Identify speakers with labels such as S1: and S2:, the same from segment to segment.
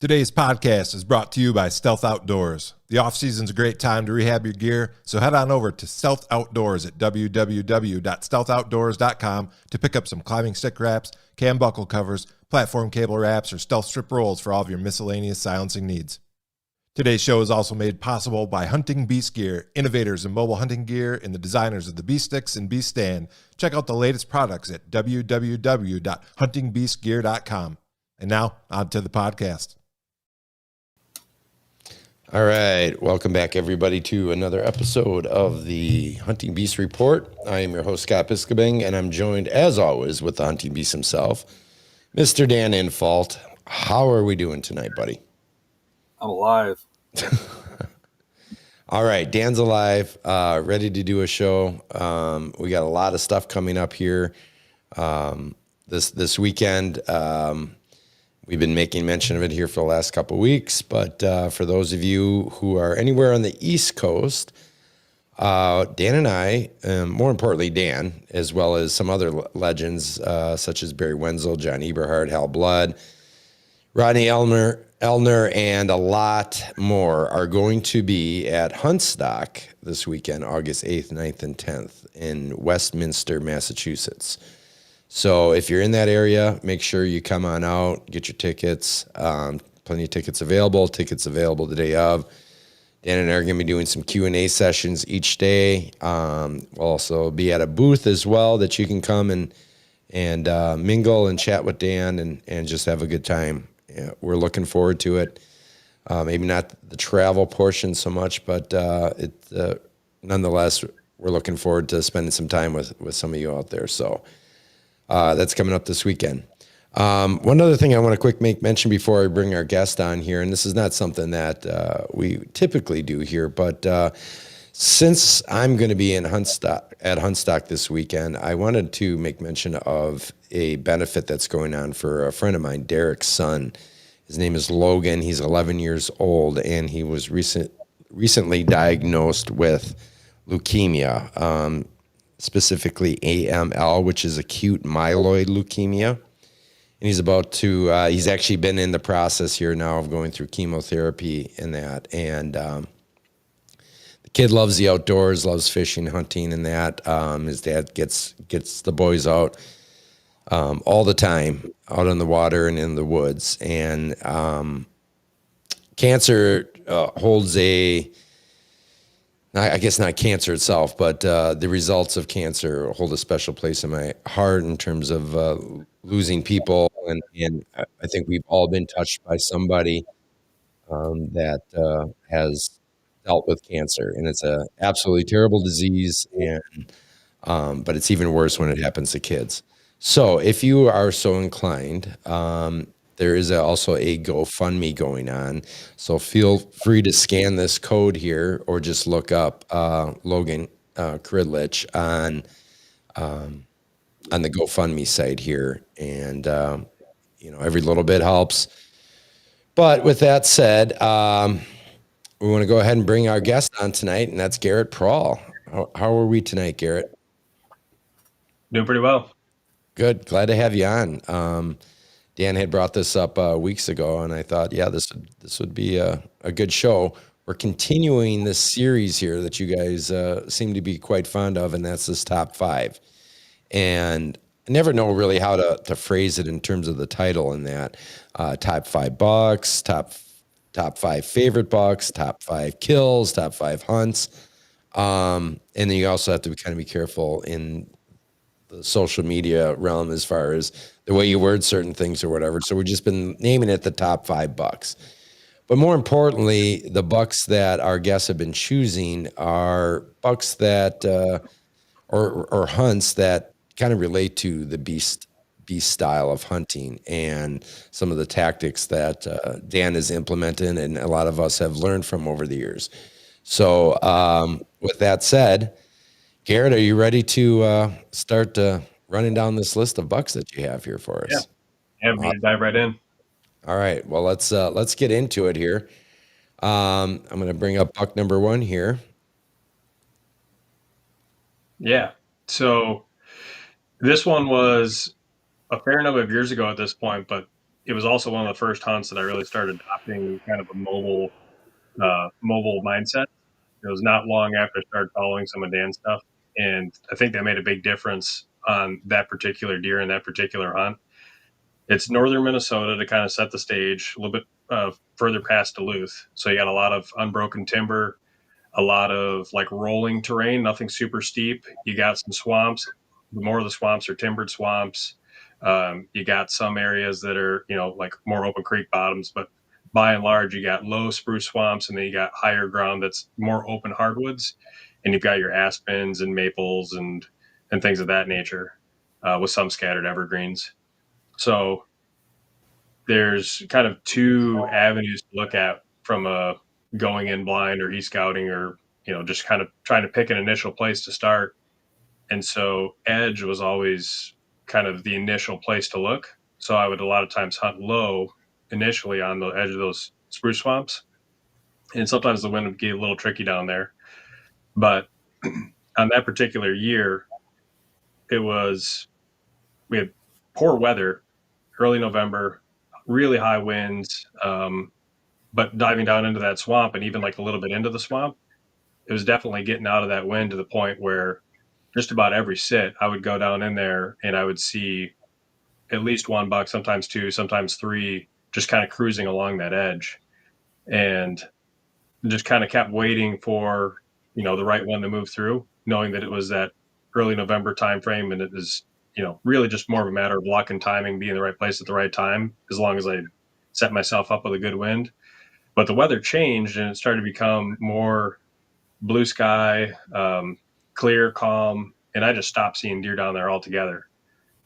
S1: Today's podcast is brought to you by Stealth Outdoors. The off-season's a great time to rehab your gear, so head on over to Stealth Outdoors at www.stealthoutdoors.com to pick up some climbing stick wraps, cam buckle covers, platform cable wraps, or stealth strip rolls for all of your miscellaneous silencing needs. Today's show is also made possible by Hunting Beast Gear, innovators in mobile hunting gear and the designers of the Beast Sticks and Beast Stand. Check out the latest products at www.huntingbeastgear.com. And now, on to the podcast.
S2: All right, welcome back everybody to another episode of the Hunting Beast Report. I am your host, Scott Biskobing, and I'm joined, as always, with the Hunting Beast himself, Mr. Dan Infault. How are we doing tonight, buddy?
S3: I'm alive.
S2: All right, Dan's alive, ready to do a show. We got a lot of stuff coming up here this weekend. We've been making mention of it here for the last couple of weeks, but for those of you who are anywhere on the East Coast, Dan and I, more importantly Dan, as well as some other legends such as Barry Wenzel, John Eberhard, Hal Blood, Rodney Elner, and a lot more are going to be at Huntstock this weekend, August 8th, 9th, and 10th in Westminster, Massachusetts. So if you're in that area, make sure you come on out, get your tickets. Plenty of tickets available the day of. Dan and I are going to be doing some Q&A sessions each day. We'll also be at a booth as well that you can come and mingle and chat with Dan and just have a good time. Yeah, we're looking forward to it. Maybe not the travel portion so much, but nonetheless, we're looking forward to spending some time with some of you out there. So that's coming up this weekend. One other thing I want to quick make mention before I bring our guest on here, and this is not something that we typically do here, but since I'm going to be at Huntstock this weekend, I wanted to make mention of a benefit that's going on for a friend of mine, Derek's son. His name is Logan. He's 11 years old, and he was recently diagnosed with leukemia, specifically AML, which is acute myeloid leukemia. And he's actually been in the process here now of going through chemotherapy and that. And the kid loves the outdoors, loves fishing, hunting, and that. His dad gets the boys out all the time, out on the water and in the woods. And cancer holds I guess not cancer itself, but the results of cancer hold a special place in my heart in terms of losing people. And I think we've all been touched by somebody that has dealt with cancer. And it's a absolutely terrible disease, but it's even worse when it happens to kids. So if you are so inclined, there is also a GoFundMe going on. So feel free to scan this code here or just look up Logan Kridlich on the GoFundMe site here. And, every little bit helps. But with that said, we want to go ahead and bring our guest on tonight, and that's Garrett Prahl. How are we tonight, Garrett?
S3: Doing pretty well.
S2: Good. Glad to have you on. Dan had brought this up weeks ago, and I thought, yeah, this would be a good show. We're continuing this series here that you guys seem to be quite fond of, and that's this top five. And I never know really how to phrase it in terms of the title in that. Top 5 bucks, top 5 favorite bucks, top 5 kills, top 5 hunts. And then you also have to kind of be careful in the social media realm as far as the way you word certain things or whatever. So we've just been naming it the top 5 bucks. But more importantly, the bucks that our guests have been choosing are bucks that or hunts that kind of relate to the beast style of hunting and some of the tactics that Dan has implemented and a lot of us have learned from over the years. So with that said, Garrett, are you ready to start running down this list of bucks that you have here for us?
S3: Yeah, I'm going to dive right in.
S2: All right. Well, let's get into it here. I'm going to bring up buck number 1 here.
S3: Yeah. So this one was a fair number of years ago at this point, but it was also one of the first hunts that I really started adopting kind of a mobile mindset. It was not long after I started following some of Dan's stuff, and I think that made a big difference on that particular deer and that particular hunt. It's northern Minnesota to kind of set the stage, a little bit further past Duluth, so you got a lot of unbroken timber, a lot of like rolling terrain, nothing super steep. You got some swamps. More of the swamps are timbered swamps. You got some areas that are, like more open creek bottoms, but by and large, you got low spruce swamps, and then you got higher ground that's more open hardwoods, and you've got your aspens and maples and things of that nature, with some scattered evergreens. So there's kind of two avenues to look at from a going in blind or e-scouting, or just kind of trying to pick an initial place to start. And so edge was always kind of the initial place to look. So I would a lot of times hunt low initially on the edge of those spruce swamps, and sometimes the wind would get a little tricky down there. But on that particular year, we had poor weather, early November, really high winds, but diving down into that swamp and even like a little bit into the swamp, it was definitely getting out of that wind to the point where just about every sit I would go down in there and I would see at least one buck, sometimes two, sometimes three, just kind of cruising along that edge, and just kind of kept waiting for, the right one to move through, knowing that it was that early November timeframe. And it was, really just more of a matter of luck and timing, being in the right place at the right time, as long as I set myself up with a good wind. But the weather changed and it started to become more blue sky, clear, calm, and I just stopped seeing deer down there altogether.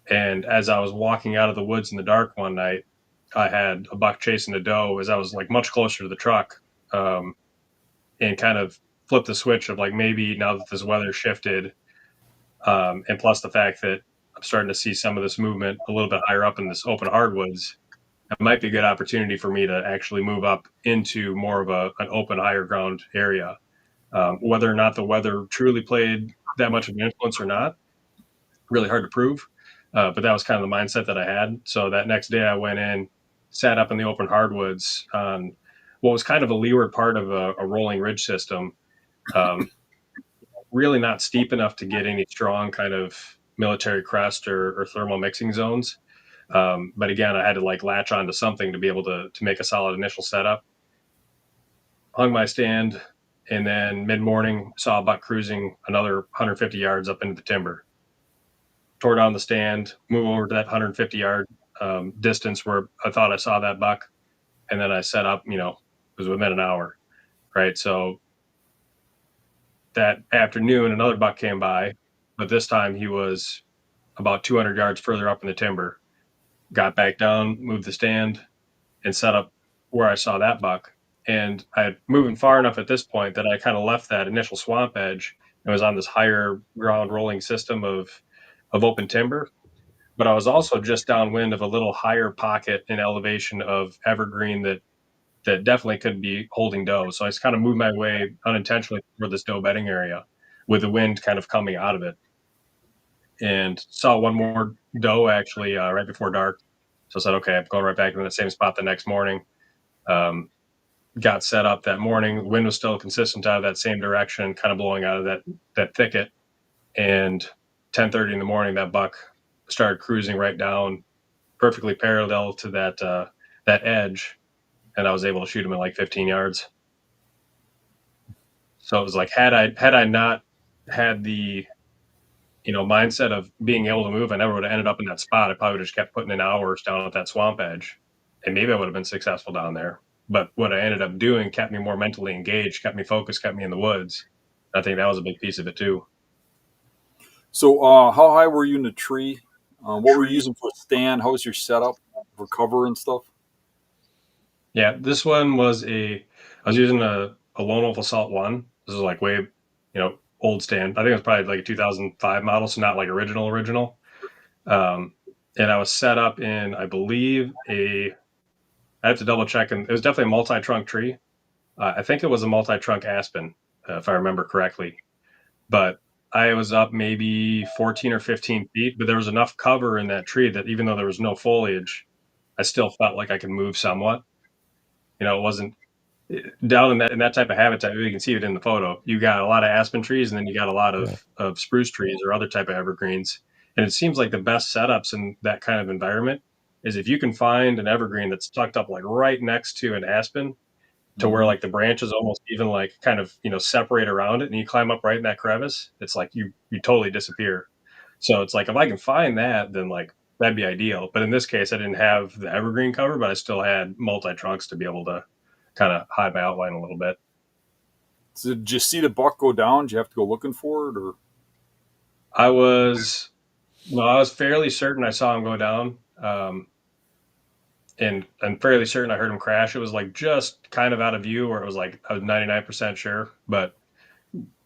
S3: And as I was walking out of the woods in the dark one night, I had a buck chasing a doe as I was like much closer to the truck, and kind of flipped the switch of like, maybe now that this weather shifted, and plus the fact that I'm starting to see some of this movement a little bit higher up in this open hardwoods, it might be a good opportunity for me to actually move up into more of an open higher ground area. Whether or not the weather truly played that much of an influence or not, really hard to prove. But that was kind of the mindset that I had. So that next day I went in, sat up in the open hardwoods on what was kind of a leeward part of a rolling ridge system. Really not steep enough to get any strong kind of military crest or thermal mixing zones. But again, I had to like latch onto something to be able to make a solid initial setup. Hung my stand, and then mid-morning saw a buck cruising another 150 yards up into the timber. Tore down the stand, move over to that 150-yard distance where I thought I saw that buck, and then I set up, it was within an hour, right? So that afternoon, another buck came by, but this time he was about 200 yards further up in the timber. Got back down, moved the stand, and set up where I saw that buck. And I had moving far enough at this point that I kind of left that initial swamp edge and was on this higher ground rolling system of open timber. But I was also just downwind of a little higher pocket in elevation of evergreen that definitely could be holding doe. So I just kind of moved my way unintentionally toward this doe bedding area with the wind kind of coming out of it, and saw one more doe actually right before dark. So I said, okay, I'm going right back in the same spot the next morning. Got set up that morning. The wind was still consistent out of that same direction, kind of blowing out of that thicket. And 10:30 in the morning, that buck started cruising right down, perfectly parallel to that edge, and I was able to shoot him at like 15 yards. So it was like, had I not had the mindset of being able to move, I never would have ended up in that spot. I probably would have just kept putting in hours down at that swamp edge, and maybe I would have been successful down there. But what I ended up doing kept me more mentally engaged, kept me focused, kept me in the woods. I think that was a big piece of it too.
S4: So, how high were you in the tree? What were you using for a stand? How was your setup for cover and stuff?
S3: Yeah, this one was I was using a Lone Wolf Assault 1. This is like way, old stand. I think it was probably like a 2005 model, so not like original. And I was set up in, I believe, I have to double check, and it was definitely a multi-trunk tree. I think it was a multi-trunk aspen, if I remember correctly. But I was up maybe 14 or 15 feet, but there was enough cover in that tree that even though there was no foliage, I still felt like I could move somewhat. It wasn't down in that type of habitat. You can see it in the photo. You got a lot of aspen trees, and then you got a lot of spruce trees or other type of evergreens. And it seems like the best setups in that kind of environment is if you can find an evergreen that's tucked up like right next to an aspen, to where like the branches almost even like kind of separate around it, and you climb up right in that crevice. It's like you totally disappear. So it's like if I can find that, then like that'd be ideal. But in this case, I didn't have the evergreen cover, but I still had multi trunks to be able to kind of hide my outline a little bit.
S4: So did you see the buck go down? Did you have to go looking for it, or?
S3: I was fairly certain I saw him go down. And I'm fairly certain I heard him crash. It was like just kind of out of view where it was like I was 99% sure, but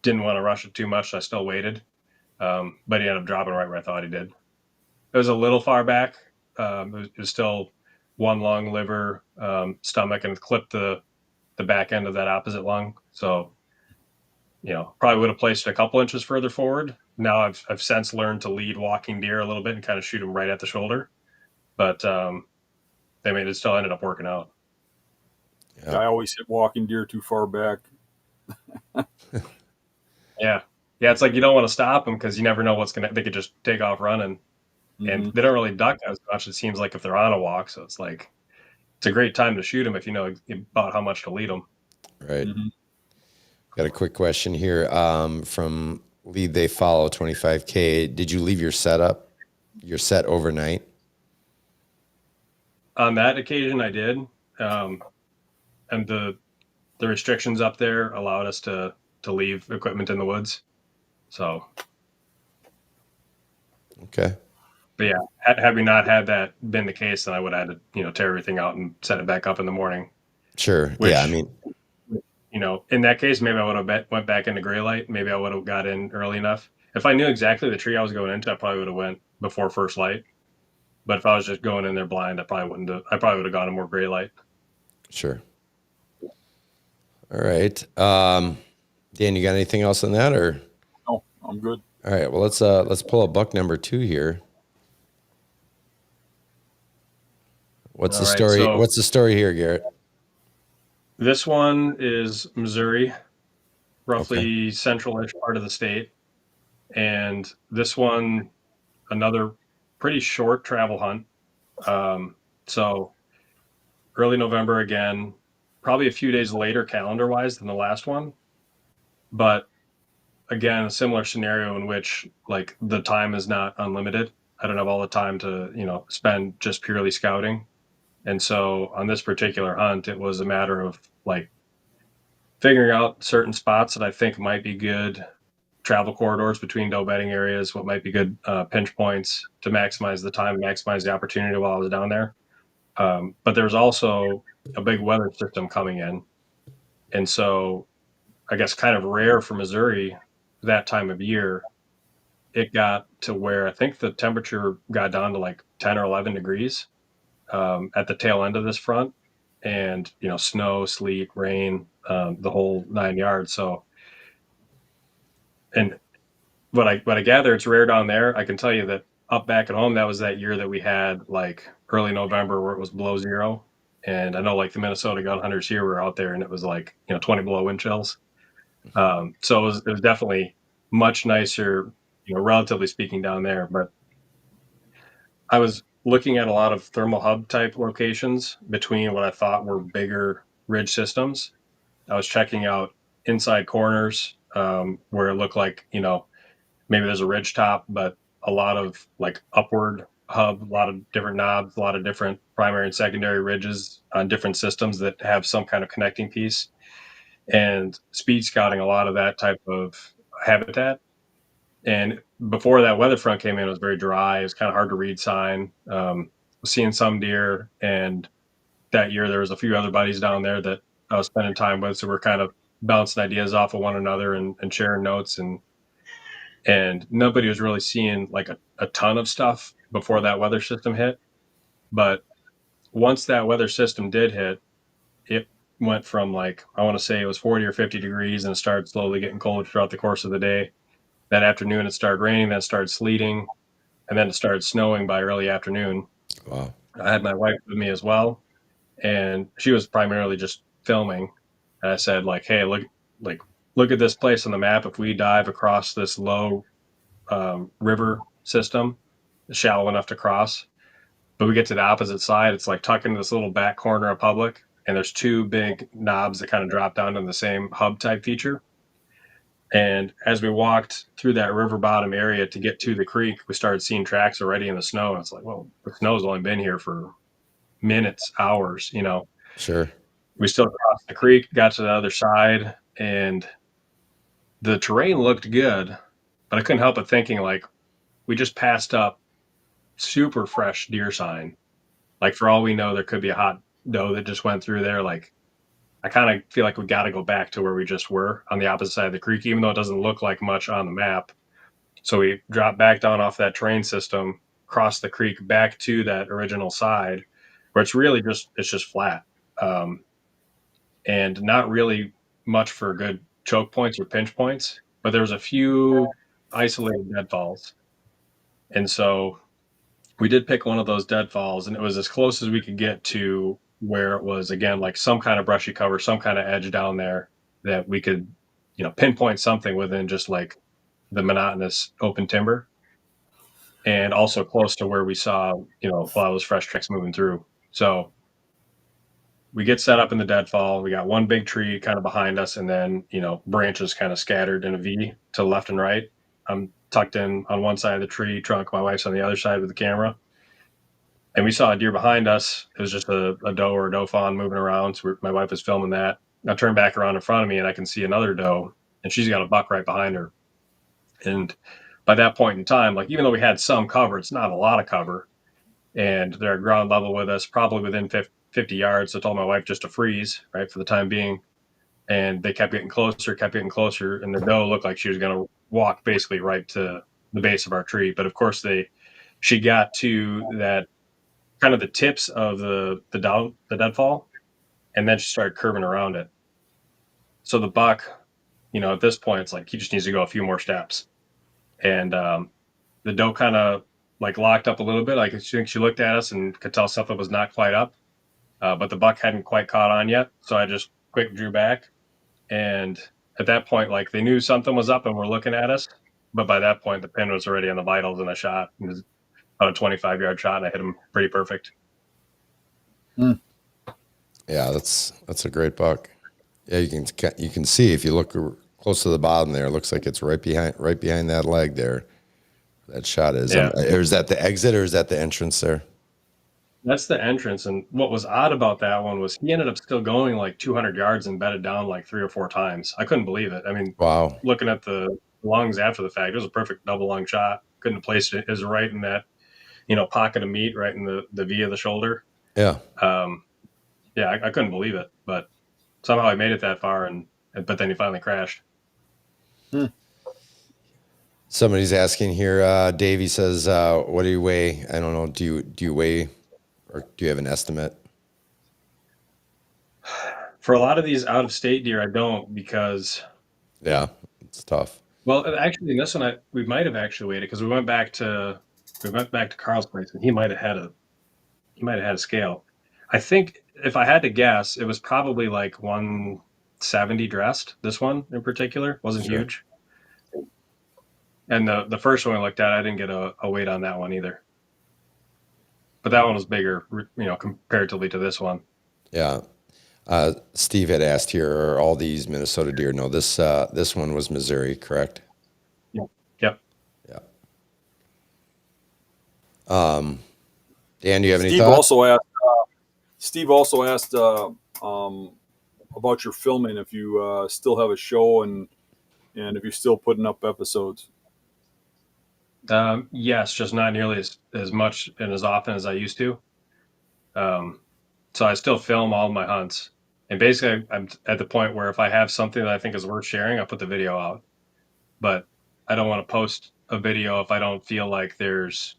S3: didn't want to rush it too much. So I still waited. But he ended up dropping right where I thought he did. It was a little far back. It was still one lung, liver, stomach, and it clipped the back end of that opposite lung. So, probably would have placed it a couple inches further forward. Now I've since learned to lead walking deer a little bit and kind of shoot them right at the shoulder. But it still ended up working out.
S4: Yeah. I always hit walking deer too far back.
S3: Yeah. It's like you don't want to stop them because you never know they could just take off running. And they don't really duck as much, it seems like, if they're on a walk. So it's like, it's a great time to shoot them if you know about how much to lead them.
S2: Right. Got a quick question here from Lead They Follow 25K. Did you leave your set overnight?
S3: On that occasion, I did. And the restrictions up there allowed us to leave equipment in the woods. So.
S2: Okay.
S3: But yeah, had we not had that been the case, then I would have had to, tear everything out and set it back up in the morning.
S2: Sure.
S3: In that case, maybe I would have went back into gray light. Maybe I would have got in early enough. If I knew exactly the tree I was going into, I probably would have went before first light. But if I was just going in there blind, I probably wouldn't have. I probably would have gone in more gray light.
S2: Sure. All right. Dan, you got anything else on that, or?
S4: No, I'm good.
S2: All right. Well, let's pull a buck number 2 here. What's the story? So what's the story here, Garrett?
S3: This one is Missouri, roughly central-ish part of the state. And this one, another pretty short travel hunt. So early November again, probably a few days later calendar-wise than the last one. But again, a similar scenario in which like the time is not unlimited. I don't have all the time to, spend just purely scouting. And so on this particular hunt, it was a matter of like figuring out certain spots that I think might be good travel corridors between doe bedding areas, what might be good pinch points to maximize the time, maximize the opportunity while I was down there. But there's also a big weather system coming in. And so I guess kind of rare for Missouri that time of year, it got to where I think the temperature got down to like 10 or 11 degrees. At the tail end of this front, and snow, sleet, rain, the whole 9 yards. So, and what I gather, it's rare down there. I can tell you that up back at home, that was that year that we had like early November where it was below zero, and I know like the Minnesota gun hunters here were out there and it was like 20 below wind chills. So it was definitely much nicer, relatively speaking, down there. But I was looking at a lot of thermal hub type locations between what I thought were bigger ridge systems. I was checking out inside corners where it looked like, maybe there's a ridge top, but a lot of like upward hub, a lot of different knobs, a lot of different primary and secondary ridges on different systems that have some kind of connecting piece, and speed scouting a lot of that type of habitat. And before that weather front came in, it was very dry. It was kind of hard to read sign. Seeing some deer, and that year there was a few other buddies down there that I was spending time with, so we're kind of bouncing ideas off of one another and sharing notes, and nobody was really seeing like a ton of stuff before that weather system hit. But once that weather system did hit, it went from like, I want to say it was 40 or 50 degrees, and it started slowly getting colder throughout the course of the day. That afternoon, it started raining, then it started sleeting, and then it started snowing by early afternoon.
S2: Wow.
S3: I had my wife with me as well, and she was primarily just filming. And I said, like, hey, look at this place on the map. If we dive across this low river system, shallow enough to cross, but we get to the opposite side, it's like tucked into this little back corner of public, and there's two big knobs that kind of drop down to the same hub type feature. And as we walked through that river bottom area to get to the creek, we started seeing tracks already in the snow. And it's like, well, the snow's only been here for minutes, hours, you know.
S2: Sure.
S3: We still crossed the creek, got to the other side, and the terrain looked good, but I couldn't help but thinking, like, we just passed up super fresh deer sign. Like, for all we know, there could be a hot doe that just went through there. Like, I kind of feel like we got to go back to where we just were on the opposite side of the creek, even though it doesn't look like much on the map. So we dropped back down off that train system, crossed the creek back to that original side, where it's just flat, and not really much for good choke points or pinch points. But there was a few isolated deadfalls, and so we did pick one of those deadfalls, and it was as close as we could get to where it was, again, like some kind of brushy cover, some kind of edge down there that we could, pinpoint something within just like the monotonous open timber, and also close to where we saw, a lot of those fresh tracks moving through. So we get set up in the deadfall. We got one big tree kind of behind us, and then, branches kind of scattered in a V to the left and right. I'm tucked in on one side of the tree trunk. My wife's on the other side with the camera. And we saw a deer behind us. It was just a doe or a doe fawn moving around. So my wife was filming that. I turned back around in front of me, and I can see another doe, and she's got a buck right behind her. And by that point in time, like, even though we had some cover, it's not a lot of cover. And they're at ground level with us, probably within 50 yards. So I told my wife just to freeze, right, for the time being. And they kept getting closer. And the doe looked like she was going to walk basically right to the base of our tree. But of course, she got to that kind of the tips of the deadfall, and then she started curving around it. So the buck, at this point, it's like he just needs to go a few more steps. And the doe kind of like locked up a little bit. I think she looked at us and could tell something was not quite up, but the buck hadn't quite caught on yet. So I just quick drew back, and at that point, like, they knew something was up and were looking at us. But by that point, the pin was already on the vitals, and I shot. It was about a 25-yard shot, and I hit him pretty perfect.
S2: Yeah, that's a great buck. Yeah, you can see if you look close to the bottom there, it looks like it's right behind that leg there. That shot is.
S3: Yeah.
S2: Or is that the exit, or is that the entrance there?
S3: That's the entrance. And what was odd about that one was he ended up still going like 200 yards and bedded down like 3 or 4 times. I couldn't believe it. I mean,
S2: Wow.
S3: Looking at the lungs after the fact, it was a perfect double lung shot. Couldn't have placed it as right in that, pocket of meat, right in the V of the shoulder.
S2: Yeah.
S3: I couldn't believe it, but somehow I made it that far, but then he finally crashed.
S2: Somebody's asking here. Davey says, "What do you weigh?" I don't know. Do you weigh, or do you have an estimate?
S3: For a lot of these out of state deer, I don't, because
S2: Yeah, it's tough.
S3: Well, actually, in this one, we might have actually weighed it, because we went back to Carl's place, and he might have had a scale. I think if I had to guess, it was probably like 170 dressed. This one in particular wasn't
S2: Sure.
S3: huge. And the first one I looked at, I didn't get a weight on that one either. But that one was bigger, comparatively to this one.
S2: Yeah. Steve had asked here, are all these Minnesota deer? No, this one was Missouri, correct?
S3: Yep.
S2: Yeah. Dan, do you have any thoughts?
S4: Steve also asked about your filming, if you still have a show and if you're still putting up episodes.
S3: Yes, just not nearly as much and as often as I used to. So I still film all my hunts. And basically, I'm at the point where if I have something that I think is worth sharing, I put the video out. But I don't want to post a video if I don't feel like there's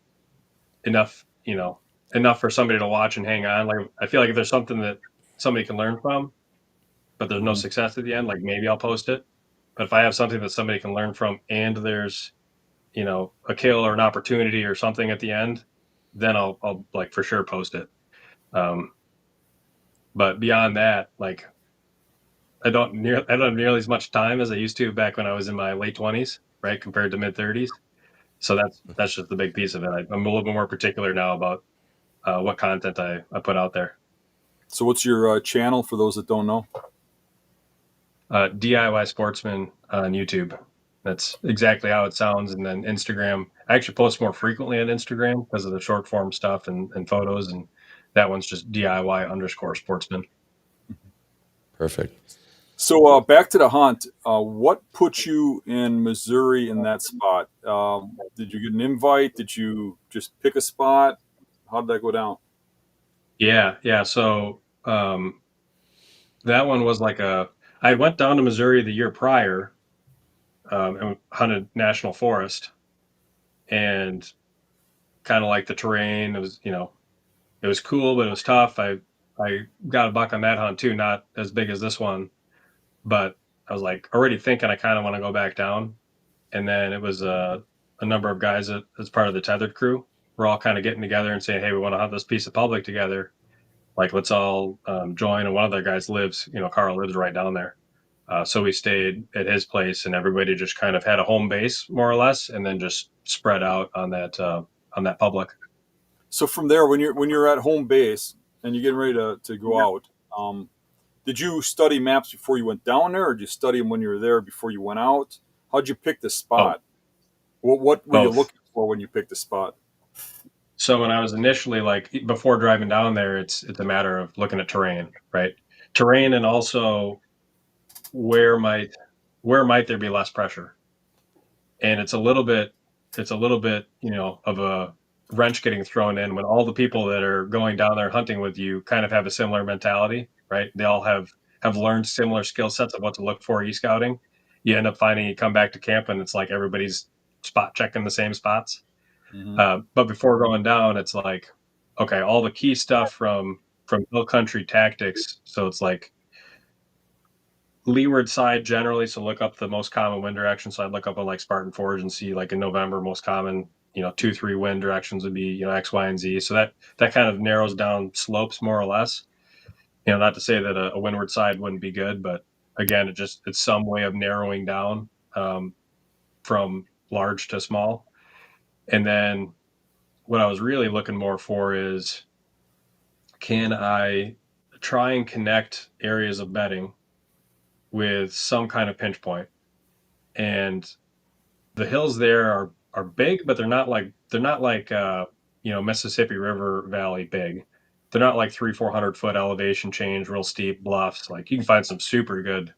S3: enough for somebody to watch and hang on. Like, I feel like if there's something that somebody can learn from, but there's no success at the end, like, maybe I'll post it. But if I have something that somebody can learn from, and there's, a kill or an opportunity or something at the end, then I'll like for sure post it. But beyond that, like I don't have nearly as much time as I used to back when I was in my late 20s, right, compared to mid 30s. So that's just the big piece of it. I'm a little bit more particular now about what content I put out there.
S4: So what's your channel for those that don't know?
S3: DIY Sportsman on YouTube. That's exactly how it sounds. And then Instagram, I actually post more frequently on Instagram because of the short form stuff and photos. And that one's just DIY_Sportsman.
S2: Perfect.
S4: So back to the hunt. What put you in Missouri in that spot? Did you get an invite? Did you just pick a spot? How did that go down?
S3: Yeah. So that one was like I went down to Missouri the year prior and hunted national forest, and kind of like the terrain. It was, it was cool, but it was tough. I got a buck on that hunt too, not as big as this one, but I was like already thinking I kind of want to go back down. And then it was a number of guys as part of the tethered crew. We're all kind of getting together and saying, hey, we want to hunt this piece of public together. Like, let's all join. And one of the guys lives, Carl lives right down there. So we stayed at his place, and everybody just kind of had a home base more or less, and then just spread out on that public.
S4: So from there, when you're at home base and you're getting ready to go out, did you study maps before you went down there, or did you study them when you were there before you went out? How'd you pick the spot? What were you
S3: Both.
S4: looking for when you picked the spot?
S3: So when I was initially, like, before driving down there, it's a matter of looking at terrain, right? Terrain, and also where might there be less pressure. And it's a little bit of a wrench getting thrown in when all the people that are going down there hunting with you kind of have a similar mentality, right? They all have learned similar skill sets of what to look for e-scouting. You end up finding you come back to camp and it's like everybody's spot checking the same spots. But before going down, it's like, okay, all the key stuff from hill country tactics. So it's like leeward side generally. So look up the most common wind direction. So I'd look up on like Spartan Forge and see, like, in November, most common, 2-3 wind directions would be, X, Y, and Z. So that kind of narrows down slopes more or less. Not to say that a windward side wouldn't be good, but again, it's some way of narrowing down from large to small. And then what I was really looking more for is, can I try and connect areas of bedding with some kind of pinch point? And the hills there are big, but they're not like Mississippi River Valley big. They're not like 300-400 foot elevation change, real steep bluffs. Like, you can find some super good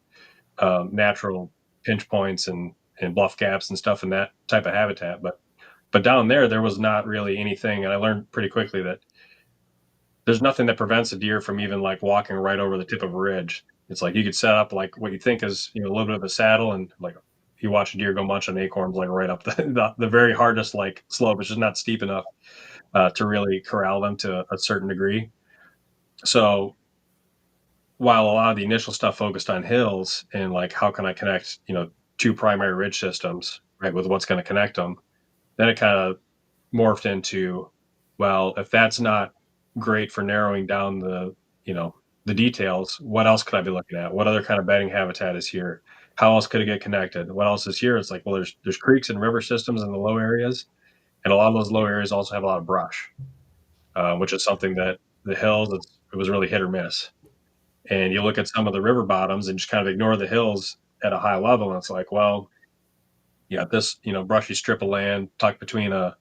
S3: natural pinch points and bluff gaps and stuff in that type of habitat. But down there was not really anything, and I learned pretty quickly that there's nothing that prevents a deer from even like walking right over the tip of a ridge. It's like you could set up like what you think is a little bit of a saddle, and like you watch a deer go munch on acorns like right up the very hardest like slope. It's just not steep enough to really corral them to a certain degree. So while a lot of the initial stuff focused on hills and like how can I connect two primary ridge systems, right, with what's going to connect them, then it kind of morphed into, well, if that's not great for narrowing down the details, what else could I be looking at? What other kind of bedding habitat is here? How else could it get connected? What else is here? It's like, well, there's creeks and river systems in the low areas, and a lot of those low areas also have a lot of brush, which is something that the hills, it was really hit or miss. And you look at some of the river bottoms and just kind of ignore the hills at a high level, and it's like, well, you got this brushy strip of land tucked between a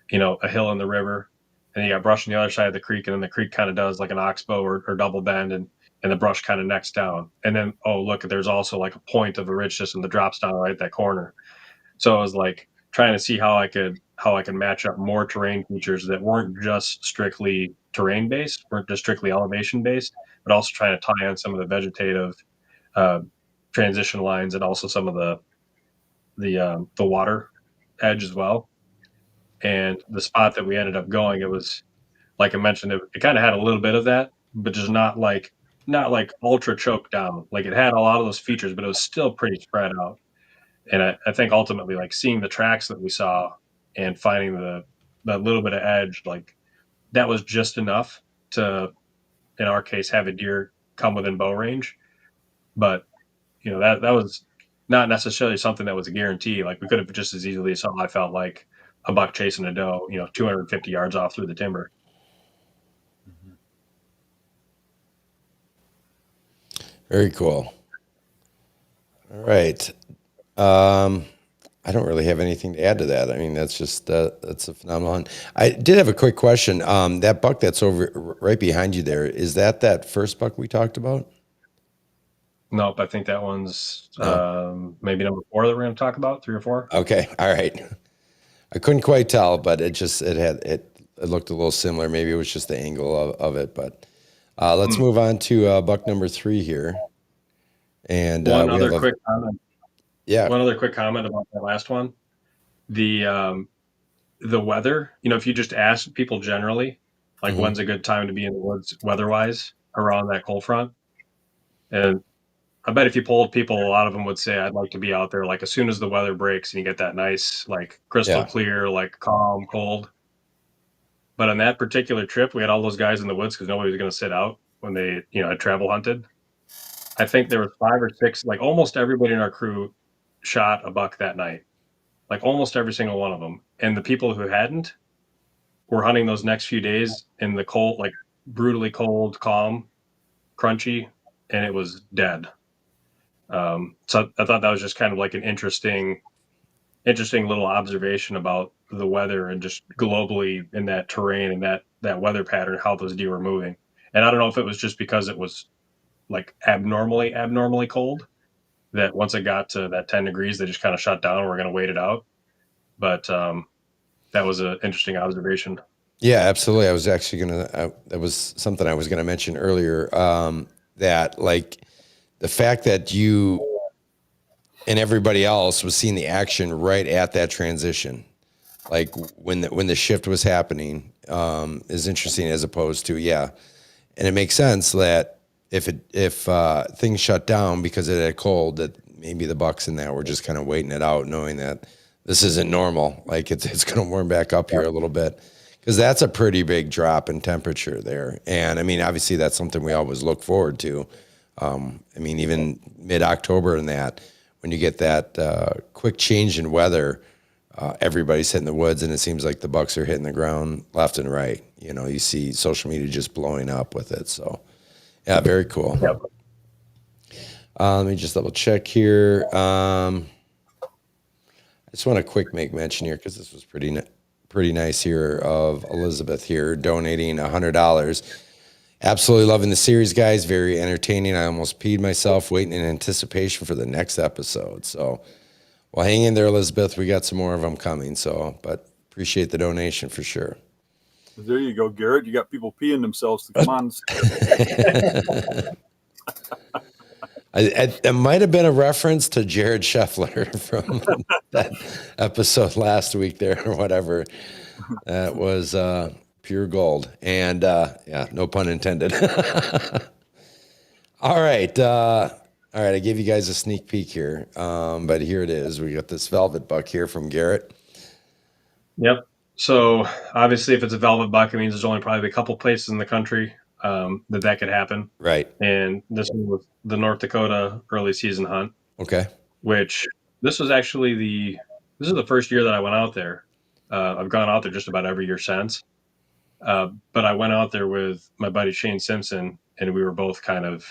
S3: hill and the river, and you got brush on the other side of the creek, and then the creek kind of does like an oxbow or double bend, and the brush kind of necks down. And then, oh, look, there's also like a point of a ridge system that drops down right at that corner. So I was like trying to see how I could match up more terrain features that weren't just strictly terrain based, weren't just strictly elevation based, but also trying to tie in some of the vegetative transition lines and also some of the water edge as well. And the spot that we ended up going, it was, like I mentioned, it kind of had a little bit of that, but just not like ultra choked down. Like, it had a lot of those features, but it was still pretty spread out. And I think ultimately, like, seeing the tracks that we saw and finding that little bit of edge, like that was just enough to, in our case, have a deer come within bow range. But that was not necessarily something that was a guarantee. Like we could have just as easily saw, I felt like, a buck chasing a doe, 250 yards off through the timber.
S2: Very cool. All right. I don't really have anything to add to that. I mean, that's just that's a phenomenal hunt. I did have a quick question. That buck that's over right behind you there, is that first buck we talked about?
S3: Nope, I think that one's maybe number 4 that we're going to talk about, 3 or 4.
S2: Okay, all right. I couldn't quite tell, but it looked a little similar. Maybe it was just the angle of it. But let's move on to buck number 3 here. And
S3: one other quick comment.
S2: Yeah.
S3: One other quick comment about that last one. The weather, if you just ask people generally, like when's a good time to be in the woods weather-wise around that cold front, and I bet if you polled people, a lot of them would say, I'd like to be out there like as soon as the weather breaks and you get that nice, like crystal clear, like calm, cold. But on that particular trip, we had all those guys in the woods because nobody was going to sit out when they, had travel hunted. I think there was 5 or 6, like almost everybody in our crew shot a buck that night, like almost every single one of them. And the people who hadn't were hunting those next few days in the cold, like brutally cold, calm, crunchy, and it was dead. So I thought that was just kind of like an interesting little observation about the weather and just globally in that terrain and that weather pattern, how those deer were moving. And I don't know if it was just because it was like abnormally cold, that once it got to that 10 degrees, they just kind of shut down and we're going to wait it out. But that was an interesting observation.
S2: Yeah, absolutely. I was actually that was something I was going to mention earlier, that like the fact that you and everybody else was seeing the action right at that transition, like when the shift was happening, is interesting as opposed to, and it makes sense that if things shut down because it had cold, that maybe the bucks in that were just kind of waiting it out, knowing that this isn't normal. Like it's going to warm back up here a little bit, because that's a pretty big drop in temperature there. And I mean, obviously that's something we always look forward to. I mean, even mid-October and that, when you get that quick change in weather, everybody's hitting the woods, and it seems like the bucks are hitting the ground left and right. You see social media just blowing up with it. So, yeah, very cool.
S3: Yep.
S2: Let me just double check here. I just want to make mention here, because this was pretty nice here, of Elizabeth here donating $100. Absolutely loving the series, guys. Very entertaining. I almost peed myself waiting in anticipation for the next episode. So, well, hang in there, Elizabeth. We got some more of them coming. So, but appreciate the donation for sure.
S4: There you go, Garrett. You got people peeing themselves to come on.
S2: It might have been a reference to Jared Scheffler from that episode last week there, or whatever. That was pure gold. And no pun intended. All right. I gave you guys a sneak peek here, but here it is. We got this velvet buck here from Garrett.
S3: Yep. So obviously, if it's a velvet buck, it means there's only probably a couple places in the country that could happen.
S2: Right.
S3: And this one was the North Dakota early season hunt.
S2: Okay.
S3: Which this was actually this is the first year that I went out there. I've gone out there just about every year since. But I went out there with my buddy Shane Simpson, and we were both kind of,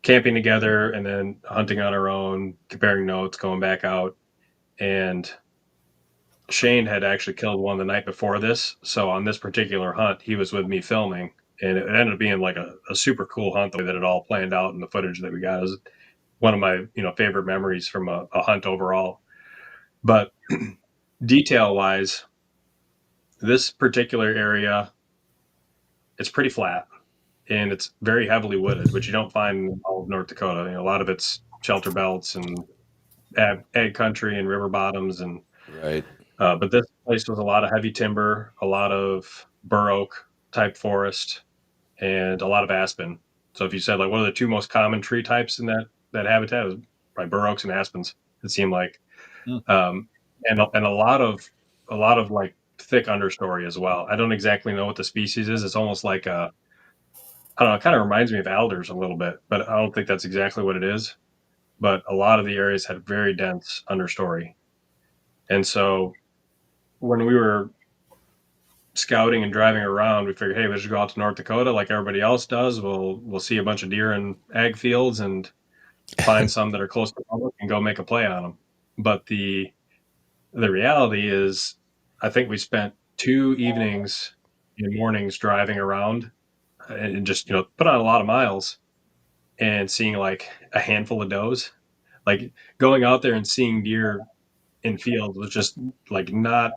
S3: camping together and then hunting on our own, comparing notes, going back out. And Shane had actually killed one the night before this. So on this particular hunt, he was with me filming, and it ended up being like a super cool hunt, the way that it all planned out, and the footage that we got is one of my, favorite memories from a hunt overall. But detail wise, this particular area, it's pretty flat and it's very heavily wooded, which you don't find in all of North Dakota. A lot of it's shelter belts and ag country and river bottoms, and
S2: right.
S3: But this place was a lot of heavy timber, a lot of bur oak type forest, and a lot of aspen. So if you said like what are the 2 most common tree types in that habitat, it was probably bur oaks and aspens. It seemed like, and a lot of like thick understory as well. I don't exactly know what the species is. It's almost like I don't know, it kind of reminds me of alders a little bit, but I don't think that's exactly what it is. But a lot of the areas had very dense understory. And so when we were scouting and driving around, we figured, hey, we should go out to North Dakota like everybody else does. We'll see a bunch of deer in ag fields and find some that are close to public and go make a play on them. But the reality is, I think we spent 2 evenings and mornings driving around and just put on a lot of miles and seeing like a handful of does. Like going out there and seeing deer in fields was just like not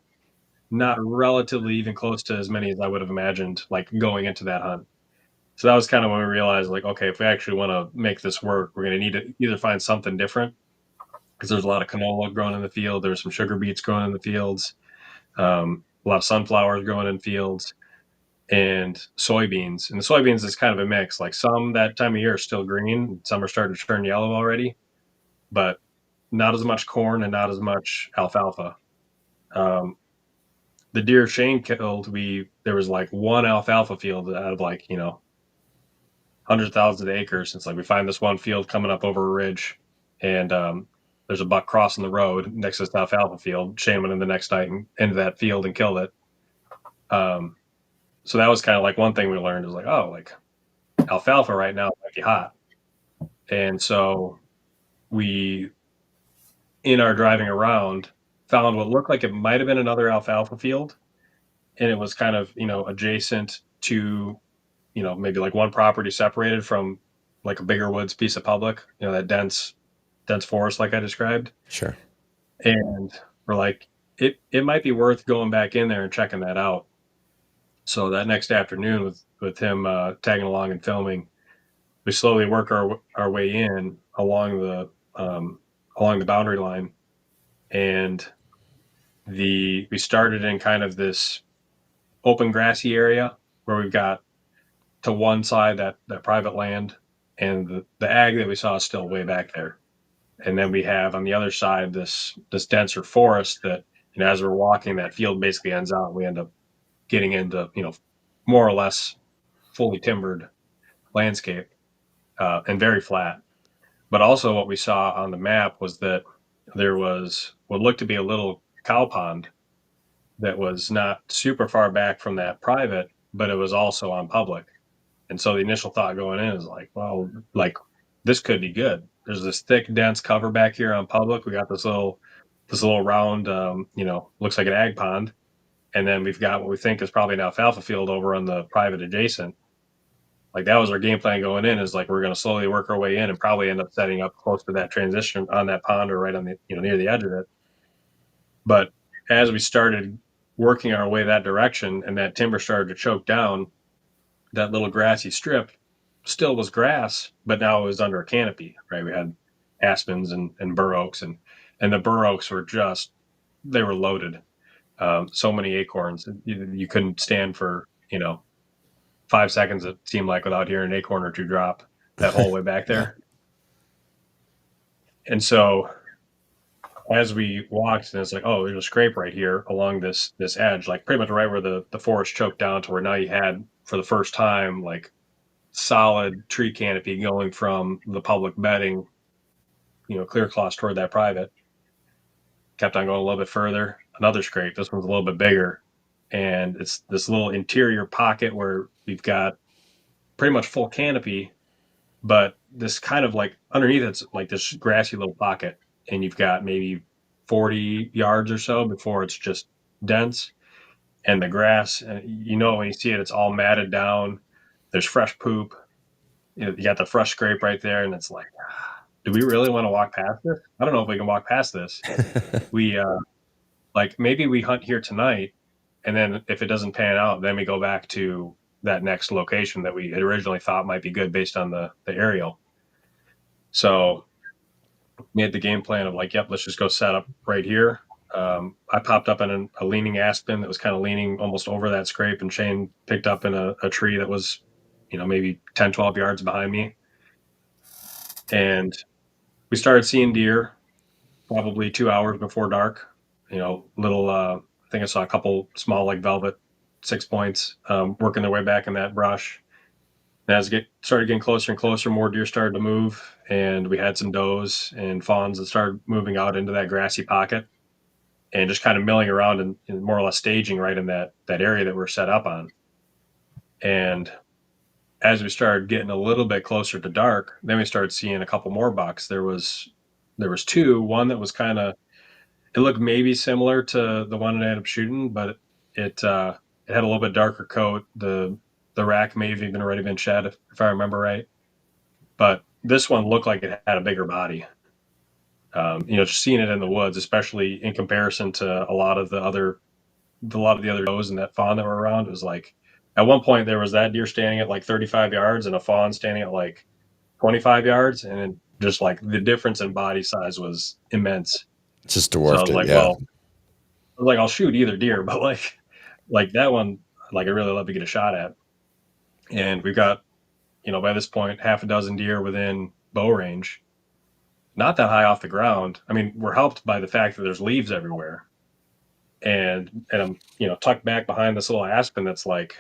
S3: relatively even close to as many as I would have imagined, like going into that hunt. So that was kind of when we realized, like, okay, if we actually want to make this work, we're going to need to either find something different, because there's a lot of canola growing in the field. There's some sugar beets growing in the fields, a lot of sunflowers growing in fields, and soybeans. And the soybeans is kind of a mix. Like some that time of year are still green, some are starting to turn yellow already, but not as much corn and not as much alfalfa. The deer Shane killed, there was like one alfalfa field out of like hundreds of thousands of acres. It's like we find this one field coming up over a ridge, and there's a buck crossing the road next to this alfalfa field. Shane went in the next night and into that field and killed it. So that was kind of like one thing we learned is like, oh, like alfalfa right now might be hot. And so we, in our driving around, found what looked like it might have been another alfalfa field. And it was kind of, adjacent to, maybe like one property separated from like a bigger woods piece of public, that dense forest like I described.
S2: Sure.
S3: And we're like, it might be worth going back in there and checking that out. So that next afternoon with him tagging along and filming, we slowly work our way in along the boundary line, and we started in kind of this open grassy area where we've got to one side that private land, and the ag that we saw is still way back there. And then we have on the other side this denser forest that, as we're walking, that field basically ends out and we end up getting into, more or less fully timbered landscape, and very flat. But also what we saw on the map was that there was what looked to be a little cow pond that was not super far back from that private, but it was also on public. And so the initial thought going in is like, well, like this could be good. There's this thick, dense cover back here on public. We got this little round, looks like an ag pond. And then we've got what we think is probably an alfalfa field over on the private adjacent. Like that was our game plan going in, is like we're going to slowly work our way in and probably end up setting up close to that transition on that pond or right on the, near the edge of it. But as we started working our way that direction and that timber started to choke down, that little grassy strip still was grass, but now it was under a canopy, right? We had aspens and bur oaks, and the bur oaks were they were loaded. So many acorns, you couldn't stand for, 5 seconds, it seemed like, without hearing an acorn or two drop that whole way back there. And so as we walked, and it's like, oh, there's a scrape right here along this edge, like pretty much right where the forest choked down to where now you had, for the first time, like solid tree canopy going from the public bedding, clear across toward that private. Kept on going a little bit further, another scrape. This one's a little bit bigger. And it's this little interior pocket where we've got pretty much full canopy, but this kind of like underneath it's like this grassy little pocket, and you've got maybe 40 yards or so before it's just dense. And the grass, when you see it, it's all matted down. There's fresh poop. You got the fresh scrape right there, and it's like, do we really want to walk past this? I don't know if we can walk past this. We like maybe we hunt here tonight, and then if it doesn't pan out, then we go back to that next location that we had originally thought might be good based on the aerial. So we had the game plan of like, yep, let's just go set up right here. I popped up in a leaning aspen that was kind of leaning almost over that scrape, and Shane picked up in a tree that was, maybe 10, 12 yards behind me. And we started seeing deer probably 2 hours before dark, little I think I saw a couple small like velvet 6 points working their way back in that brush. And as it started getting closer and closer, more deer started to move, and we had some does and fawns that started moving out into that grassy pocket and just kind of milling around and more or less staging right in that area that we're set up on. And as we started getting a little bit closer to dark, then we started seeing a couple more bucks. There was two. One that was kind of, it looked maybe similar to the one that I ended up shooting, but it had a little bit darker coat. The rack may have even already been shed, if I remember right. But this one looked like it had a bigger body. Just seeing it in the woods, especially in comparison to a lot of the other does and that fawn that were around, it was like at one point there was that deer standing at like 35 yards and a fawn standing at like 25 yards, and just like the difference in body size was immense.
S2: Just
S3: So I
S2: dwarfed
S3: was
S2: it.
S3: like,
S2: Yeah.
S3: well, I'll shoot either deer, but like that one, like I really love to get a shot at. And we've got, by this point, half a dozen deer within bow range, not that high off the ground. I mean, we're helped by the fact that there's leaves everywhere. And I'm, tucked back behind this little aspen that's like,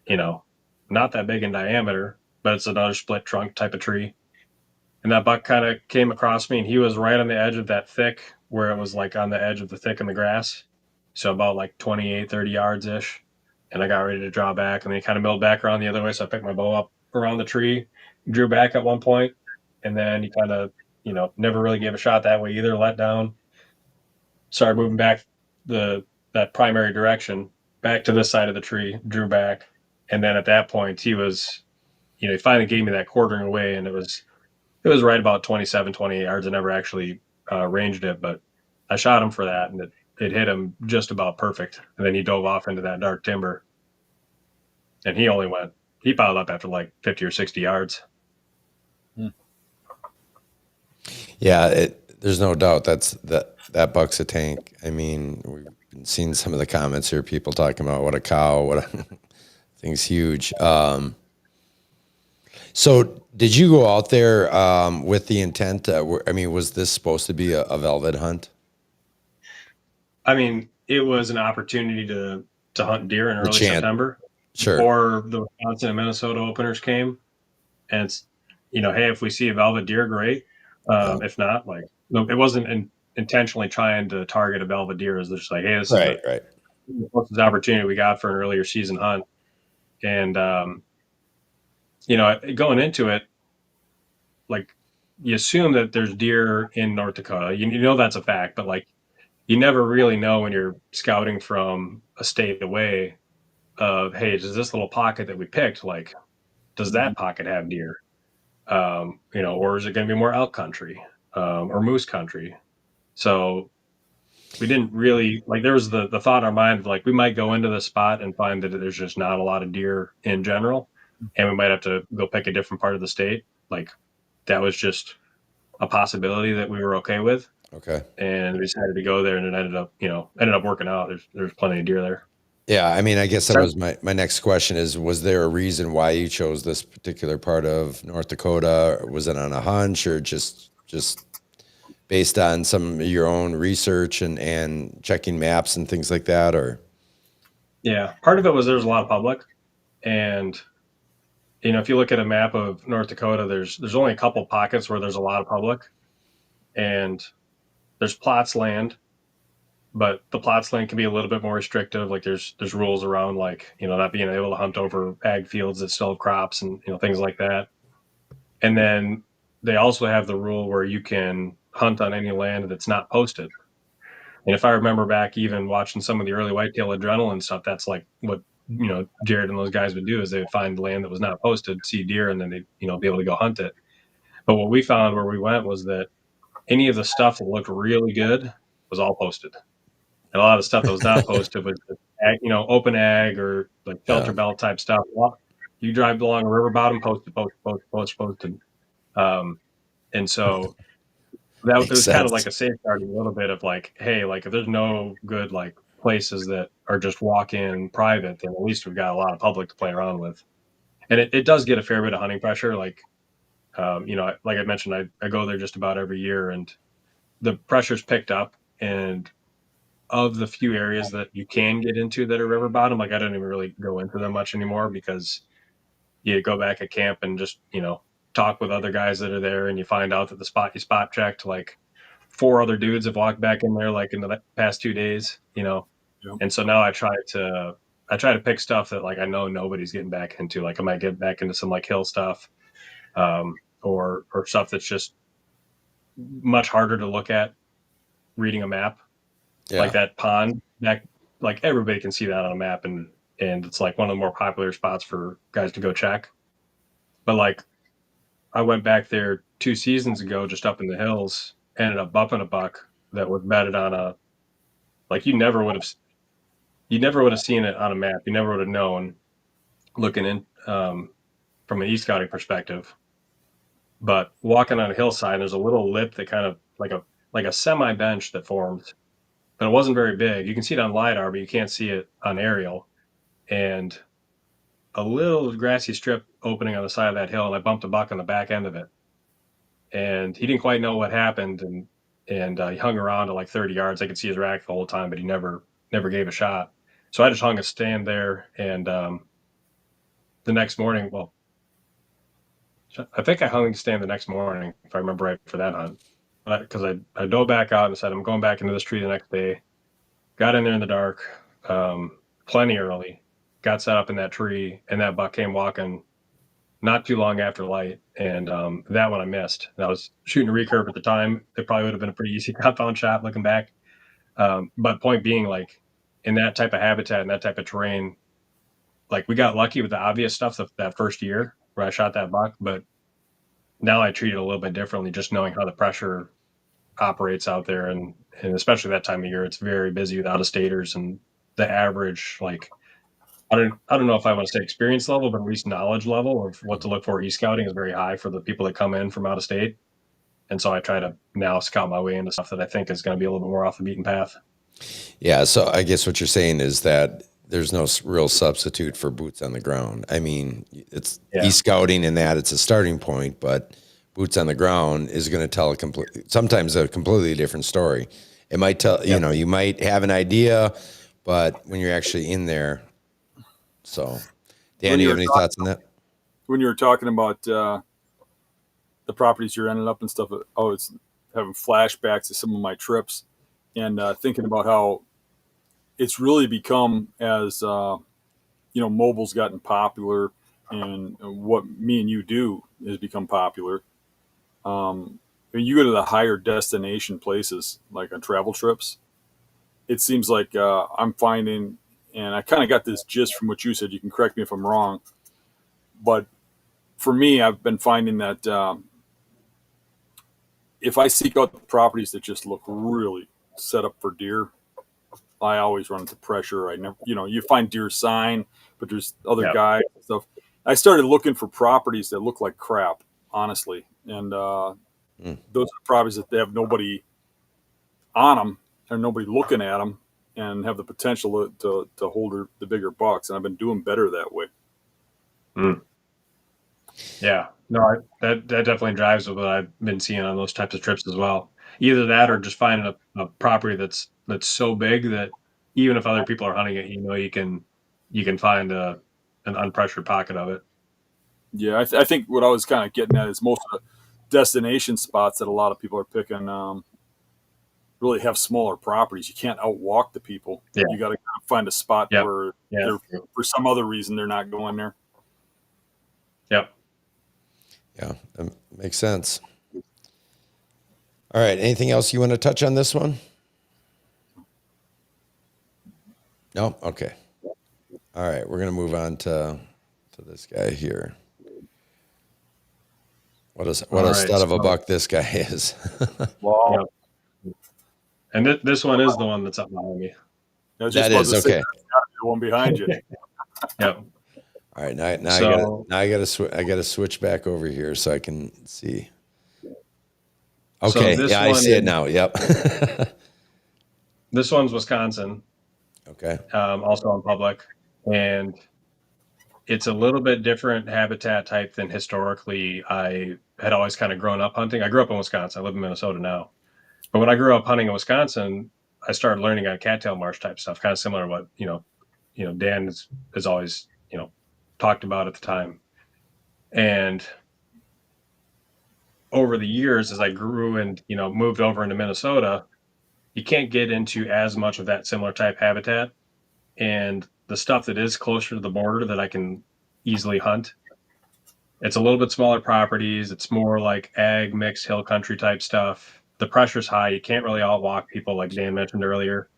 S3: not that big in diameter, but it's another split trunk type of tree. And that buck kind of came across me, and he was right on the edge of that thick, where it was like on the edge of the thick in the grass. So about like 28, 30 yards ish. And I got ready to draw back, and then he kind of milled back around the other way. So I picked my bow up around the tree, drew back at one point, and then he kind of, never really gave a shot that way either, let down, started moving back that primary direction back to this side of the tree, drew back. And then at that point he was, he finally gave me that quartering away, and it was right about 27, 28 yards. I never actually ranged it, but I shot him for that, and it hit him just about perfect. And then he dove off into that dark timber, and he piled up after like 50 or 60 yards.
S2: Yeah, there's no doubt that buck's a tank. I mean, we've been seeing some of the comments here, people talking about what a cow, thing's huge. So did you go out there with the intent? Was this supposed to be a velvet hunt?
S3: I mean, it was an opportunity to hunt deer in early September.
S2: Sure.
S3: Before the Wisconsin and Minnesota openers came. And it's, hey, if we see a velvet deer, great. If not, like, it wasn't intentionally trying to target a velvet deer. It was just like, hey, this is the closest opportunity we got for an earlier season hunt. And, going into it, like, you assume that there's deer in North Dakota. You know that's a fact, but like, you never really know when you're scouting from a state away of, hey, does this little pocket that we picked, like, does that pocket have deer? Or is it going to be more elk country or moose country? So we didn't really, like, there was the thought in our mind of like, we might go into the spot and find that there's just not a lot of deer in general, and we might have to go pick a different part of the state. Like, that was just a possibility that we were okay with.
S2: Okay.
S3: And we decided to go there, and it ended up working out. There's plenty of deer there.
S2: Yeah, I mean, I guess that was my next question is, was there a reason why you chose this particular part of North Dakota? Was it on a hunch, or just based on some of your own research and checking maps and things like that? Or
S3: yeah, part of it was there's a lot of public, and if you look at a map of North Dakota, there's only a couple pockets where there's a lot of public, and there's plots land. But the plots land can be a little bit more restrictive. Like there's rules around, like, not being able to hunt over ag fields that still have crops and, things like that. And then they also have the rule where you can hunt on any land that's not posted. And if I remember back, even watching some of the early whitetail adrenaline stuff, that's like what, Jared and those guys would do, is they would find land that was not posted, see deer, and then they'd, be able to go hunt it. But what we found where we went was that any of the stuff that looked really good was all posted. And a lot of the stuff that was not posted was, open ag or like filter belt type stuff. Well, you drive along a river bottom, posted. And so that was kind of like a safeguarding a little bit of like, hey, like if there's no good like places that are just walk-in private, then at least we've got a lot of public to play around with. And it does get a fair bit of hunting pressure. Like, like I mentioned, I go there just about every year, and the pressure's picked up, and of the few areas that you can get into that are river bottom, like I don't even really go into them much anymore because you go back at camp and just, talk with other guys that are there, and you find out that the spot you spot checked, like 4 other dudes have walked back in there like in the past 2 days,
S4: Yeah.
S3: And so now I try to pick stuff that like I know nobody's getting back into. Like I might get back into some like hill stuff, or stuff that's just much harder to look at reading a map.
S2: Yeah.
S3: Like that pond, that like everybody can see that on a map, and it's like one of the more popular spots for guys to go check. But like I went back there 2 seasons ago, just up in the hills, ended up bumping a buck that was bedded on a, like you never would have seen it on a map. You never would have known looking in, from an e-scouting perspective. But walking on a hillside, there's a little lip that kind of like a semi bench that forms, but it wasn't very big. You can see it on LiDAR, but you can't see it on aerial. And a little grassy strip opening on the side of that hill, and I bumped a buck on the back end of it. And he didn't quite know what happened, and he hung around to like 30 yards. I could see his rack the whole time, but he never gave a shot. So I just hung a stand there, and the next morning, well, I think I hung a stand the next morning, if I remember right, for that hunt. Because I dove back out and said, I'm going back into this tree the next day. Got in there in the dark, plenty early, got set up in that tree, and that buck came walking not too long after light, and that one I missed. And I was shooting a recurve at the time. It probably would have been a pretty easy compound shot looking back. But point being, like in that type of habitat and that type of terrain, like we got lucky with the obvious stuff that first year where I shot that buck, but now I treat it a little bit differently, just knowing how the pressure operates out there, and especially that time of year, it's very busy with out-of-staters, and the average, like I don't know if I want to say experience level, but at least knowledge level of what to look for e-scouting is very high for the people that come in from out of state. And so I try to now scout my way into stuff that I think is going to be a little bit more off the beaten path.
S2: Yeah. So I guess what you're saying is that there's no real substitute for boots on the ground. I mean, it's e-scouting in that it's a starting point, but boots on the ground is going to tell sometimes a completely different story. It might tell, you might have an idea, but when you're actually in there. So, Dan, do you have any thoughts on that?
S4: When you were talking about the properties you're ending up and stuff, I was having flashbacks to some of my trips and thinking about how it's really become as, mobile's gotten popular and what me and you do has become popular. When you go to the higher destination places, like on travel trips, it seems like I'm finding, and I kind of got this gist from what you said. You can correct me if I'm wrong. But for me, I've been finding that if I seek out the properties that just look really set up for deer, I always run into pressure. I never, you find deer sign, but there's other guys and stuff. I started looking for properties that look like crap, honestly. And those are properties that they have nobody on them or nobody looking at them, and have the potential to hold the bigger bucks. And I've been doing better that way.
S3: Yeah, no, that definitely drives with what I've been seeing on those types of trips as well. Either that or just finding a property that's so big that even if other people are hunting it, you can find an unpressured pocket of it.
S4: Yeah, I think what I was kind of getting at is most of the destination spots that a lot of people are picking really have smaller properties. You can't outwalk the people. Yeah. You got to find a spot where for some other reason they're not going there.
S3: Yep.
S2: Yeah, that makes sense. All right. Anything else you want to touch on this one? No? Okay. All right. We're going to move on to this guy here. What a stud of a buck this guy is.
S4: Wow.
S3: Yep. And this one is the one that's up behind me.
S2: That is okay.
S4: The one behind you.
S3: Yep.
S2: All right, now I gotta switch back over here so I can see. Okay, I see it now. Yep.
S3: This one's Wisconsin.
S2: Okay.
S3: Also on public, and it's a little bit different habitat type than historically I had always kind of grown up hunting. I grew up in Wisconsin. I live in Minnesota now, but when I grew up hunting in Wisconsin, I started learning on cattail marsh type stuff, kind of similar to what Dan has always talked about at the time. And over the years, as I grew and moved over into Minnesota, you can't get into as much of that similar type habitat. And the stuff that is closer to the border that I can easily hunt, it's a little bit smaller properties. It's more like ag, mixed hill country type stuff. The pressure's high. You can't really outwalk people, like Dan mentioned earlier.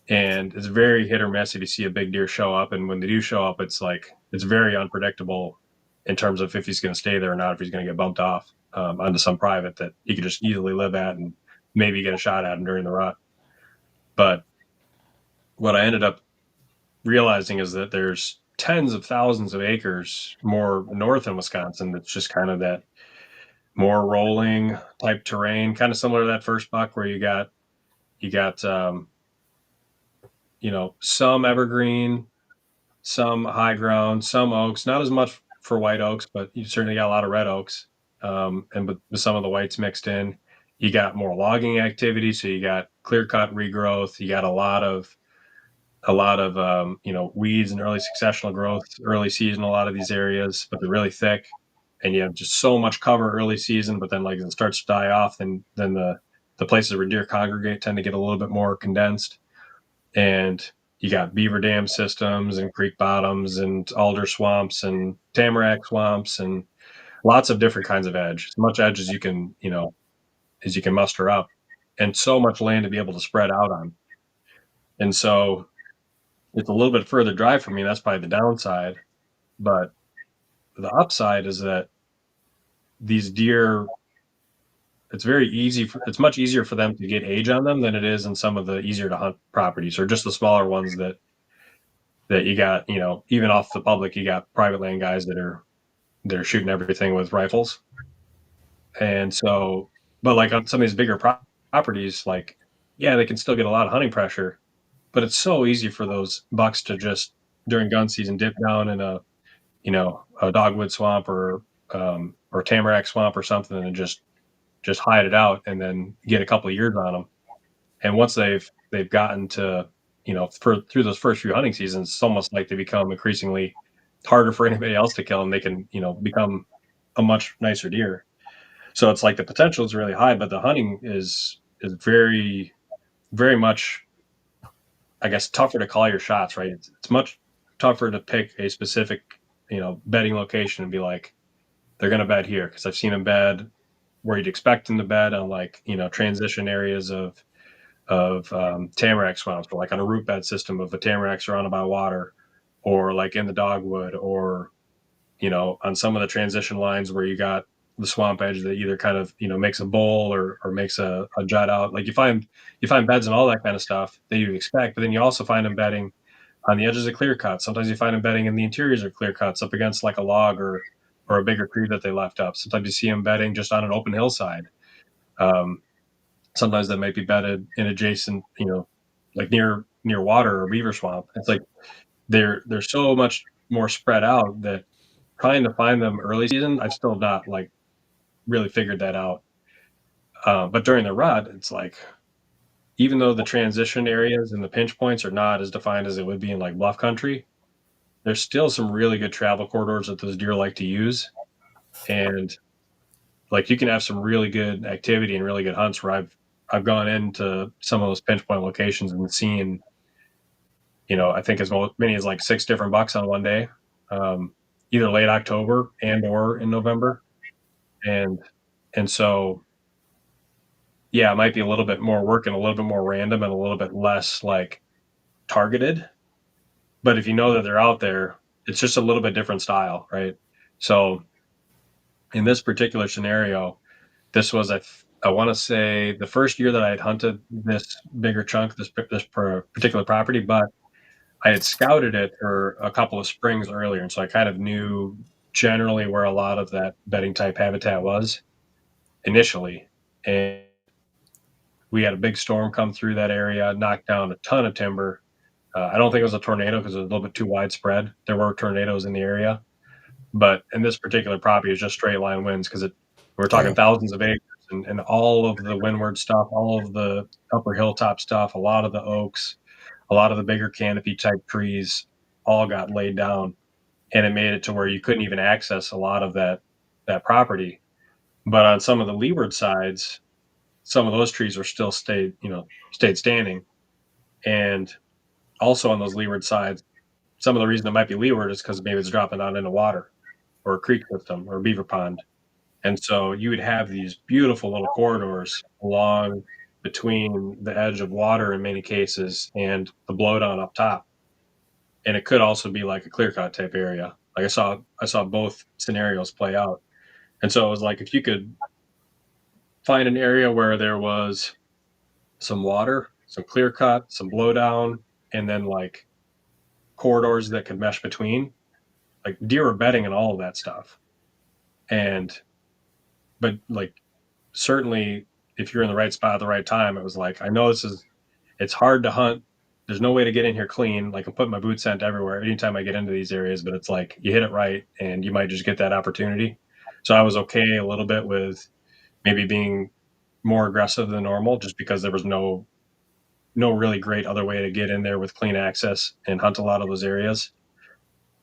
S3: And it's very hit or miss if you see a big deer show up. And when they do show up, it's very unpredictable in terms of if he's going to stay there or not, if he's going to get bumped off onto some private that he could just easily live at and maybe get a shot at him during the rut. But what I ended up realizing is that there's tens of thousands of acres more north in Wisconsin that's just kind of that more rolling type terrain, kind of similar to that first buck where you got some evergreen, some high ground, some oaks, not as much for white oaks, but you certainly got a lot of red oaks. And with some of the whites mixed in, you got more logging activity. So you got clear cut regrowth. You got a lot of weeds and early successional growth, early season, a lot of these areas, but they're really thick and you have just so much cover early season, but then like it starts to die off. Then the places where deer congregate tend to get a little bit more condensed. And you got beaver dam systems and creek bottoms and alder swamps and tamarack swamps and lots of different kinds of edge, as much edge as you can muster up, and so much land to be able to spread out on. And so it's a little bit further drive for me. That's probably the downside. But the upside is that these deer, it's much easier for them to get age on them than it is in some of the easier to hunt properties, or just the smaller ones that you got, even off the public, you got private land guys that are shooting everything with rifles. And so, but like on some of these bigger properties, like, yeah, they can still get a lot of hunting pressure, but it's so easy for those bucks to just during gun season dip down in a dogwood swamp or tamarack swamp or something and just hide it out and then get a couple of years on them. And once they've gotten to through those first few hunting seasons, it's almost like they become increasingly harder for anybody else to kill, and they can become a much nicer deer. So it's like the potential is really high, but the hunting is very, very much, I guess, tougher to call your shots, right? It's much tougher to pick a specific, bedding location and be like, they're going to bed here. Cause I've seen them bed where you'd expect them to bed on like, transition areas of tamarack swamps, or like on a root bed system of a tamarack surrounded by water, or like in the dogwood, or, on some of the transition lines where you got the swamp edge that either kind of, makes a bowl or makes a jut out. Like you find beds and all that kind of stuff that you'd expect, but then you also find them bedding on the edges of clear cuts. Sometimes you find them bedding in the interiors of clear cuts up against like a log or a bigger tree that they left up. Sometimes you see them bedding just on an open hillside. Sometimes they might be bedded in adjacent, like near water or beaver swamp. It's like they're so much more spread out that trying to find them early season, I've still not like really figured that out. But during the rut, it's like, even though the transition areas and the pinch points are not as defined as it would be in like bluff country, there's still some really good travel corridors that those deer like to use. And like you can have some really good activity and really good hunts where I've gone into some of those pinch point locations and seen, I think as many as like 6 different bucks on one day, either late October and or in November. And so, yeah, it might be a little bit more work and a little bit more random and a little bit less like targeted. But if you know that they're out there, it's just a little bit different style, right? So in this particular scenario, this was, I want to say, the first year that I had hunted this bigger chunk, this particular property, but I had scouted it for a couple of springs earlier. And so I kind of knew generally where a lot of that bedding type habitat was initially. And we had a big storm come through that area, knocked down a ton of timber. I don't think it was a tornado because it was a little bit too widespread. There were tornadoes in the area, but in this particular property, it's just straight line winds because we're talking thousands of acres. and all of the windward stuff, all of the upper hilltop stuff, a lot of the oaks, a lot of the bigger canopy type trees all got laid down, and it made it to where you couldn't even access a lot of that property. But on some of the leeward sides, some of those trees were still stayed standing. And also on those leeward sides, some of the reason it might be leeward is because maybe it's dropping out into water or a creek system or a beaver pond. And so you would have these beautiful little corridors along between the edge of water in many cases and the blowdown up top. And it could also be like a clear cut type area. Like I saw both scenarios play out. And so it was like if you could find an area where there was some water, some clear cut, some blowdown, and then like corridors that could mesh between, like deer were bedding and all of that stuff. And but like certainly if you're in the right spot at the right time, it was like I know it's hard to hunt. There's no way to get in here clean. Like I'm putting my boot scent everywhere anytime I get into these areas, but it's like you hit it right and you might just get that opportunity. So I was okay a little bit with maybe being more aggressive than normal just because there was no really great other way to get in there with clean access and hunt a lot of those areas.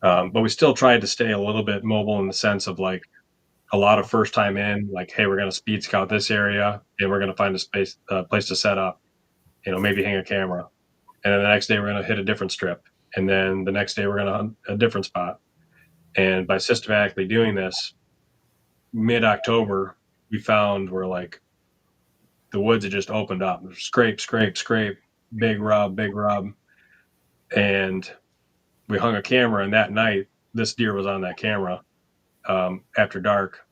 S3: But we still tried to stay a little bit mobile in the sense of like a lot of first time in, like, hey, we're going to speed scout this area and we're going to find a place to set up, maybe hang a camera. And then the next day we're going to hit a different strip. And then the next day we're going to hunt a different spot. And by systematically doing this, mid-October, we found where like the woods had just opened up. Scrape, scrape, scrape, big rub, big rub. And we hung a camera, and that night, this deer was on that camera after dark.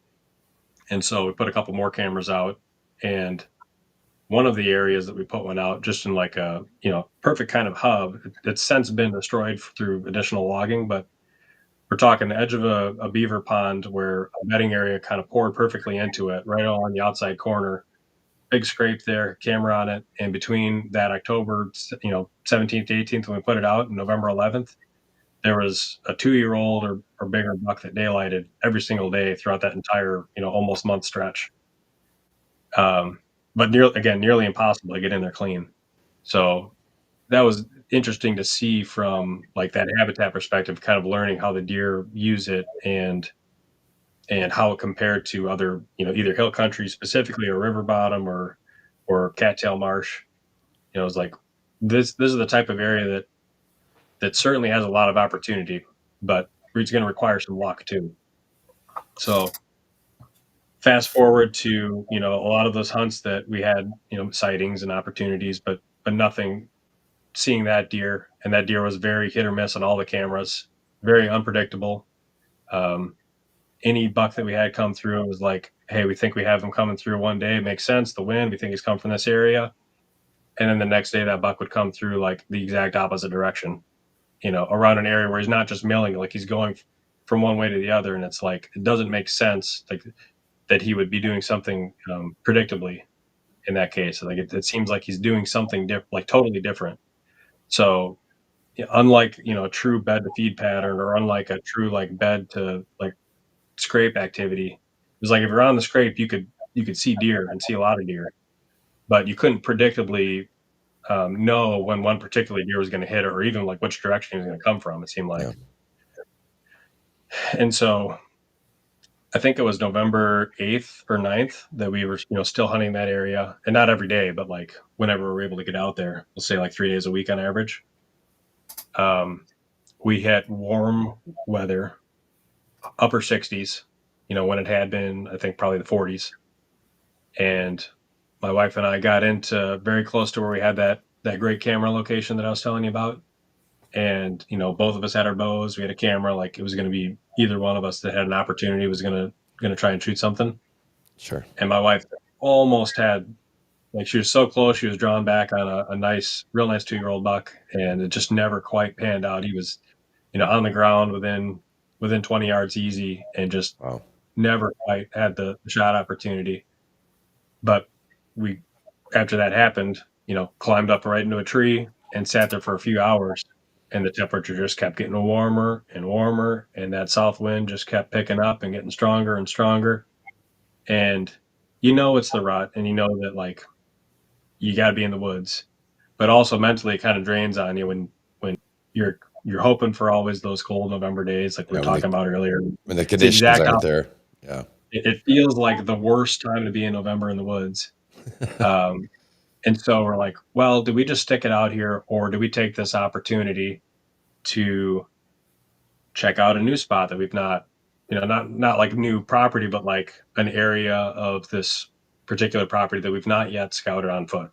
S3: And so we put a couple more cameras out, and one of the areas that we put one out just in like a, perfect kind of hub, it's since been destroyed through additional logging, but we're talking the edge of a beaver pond where a bedding area kind of poured perfectly into it, right on the outside corner. Big scrape there, camera on it. And between that October, 17th to 18th, when we put it out, and November 11th, there was a 2-year-old or bigger buck that daylighted every single day throughout that entire, almost month stretch. But nearly impossible to get in there clean. So that was interesting to see from like that habitat perspective, kind of learning how the deer use it and how it compared to other, either hill country specifically or river bottom or cattail marsh. It was like this is the type of area that certainly has a lot of opportunity, but it's going to require some luck too. So fast forward to, a lot of those hunts that we had, sightings and opportunities, but nothing seeing that deer. And that deer was very hit or miss on all the cameras, very unpredictable. Any buck that we had come through, it was like, hey, we think we have him coming through one day. It makes sense. The wind, we think he's come from this area. And then the next day that buck would come through like the exact opposite direction, around an area where he's not just milling, like he's going from one way to the other. And it's like, it doesn't make sense like that he would be doing something predictably in that case. Like it seems like he's doing something like totally different. So unlike, a true bed to feed pattern or unlike a true like bed to like scrape activity, it was like if you're on the scrape, you could see deer and see a lot of deer, but you couldn't predictably know when one particular deer was going to hit it or even like which direction he was going to come from, it seemed like. Yeah. And so I think it was November 8th or 9th that we were, still hunting that area, and not every day, but like whenever we were able to get out there, we'll say like 3 days a week on average. We had warm weather, upper 60s, when it had been, I think probably the 40s. And my wife and I got into very close to where we had that great camera location that I was telling you about. And, both of us had our bows. We had a camera. Like it was going to be either one of us that had an opportunity was going to try and shoot something.
S2: Sure.
S3: And my wife almost had, like she was so close. She was drawn back on a real nice 2-year-old buck, and it just never quite panned out. He was, on the ground within 20 yards easy, and just never quite had the shot opportunity. But we, after that happened, climbed up right into a tree and sat there for a few hours, and the temperature just kept getting warmer and warmer, and that south wind just kept picking up and getting stronger and stronger. And you know it's the rut, and you know that like you got to be in the woods, but also mentally it kind of drains on you when you're hoping for always those cold November days like we were
S2: Yeah,
S3: talking about earlier.
S2: when the
S3: It's the
S2: conditions
S3: exact
S2: aren't
S3: opposite.
S2: there. Yeah.
S3: It feels like the worst time to be in November in the woods. And so we're like, well, do we just stick it out here, or do we take this opportunity to check out a new spot that we've not, not like new property, but like an area of this particular property that we've not yet scouted on foot.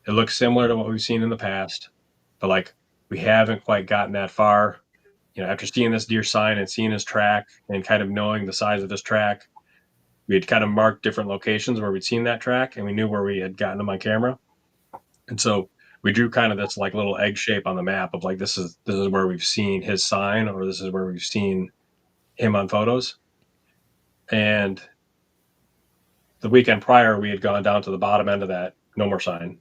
S3: It looks similar to what we've seen in the past, but like we haven't quite gotten that far. After seeing this deer sign and seeing his track and kind of knowing the size of his track, we had kind of marked different locations where we'd seen that track, and we knew where we had gotten him on camera. And so we drew kind of this like little egg shape on the map of like this is where we've seen his sign, or this is where we've seen him on photos. And the weekend prior, we had gone down to the bottom end of that no more sign.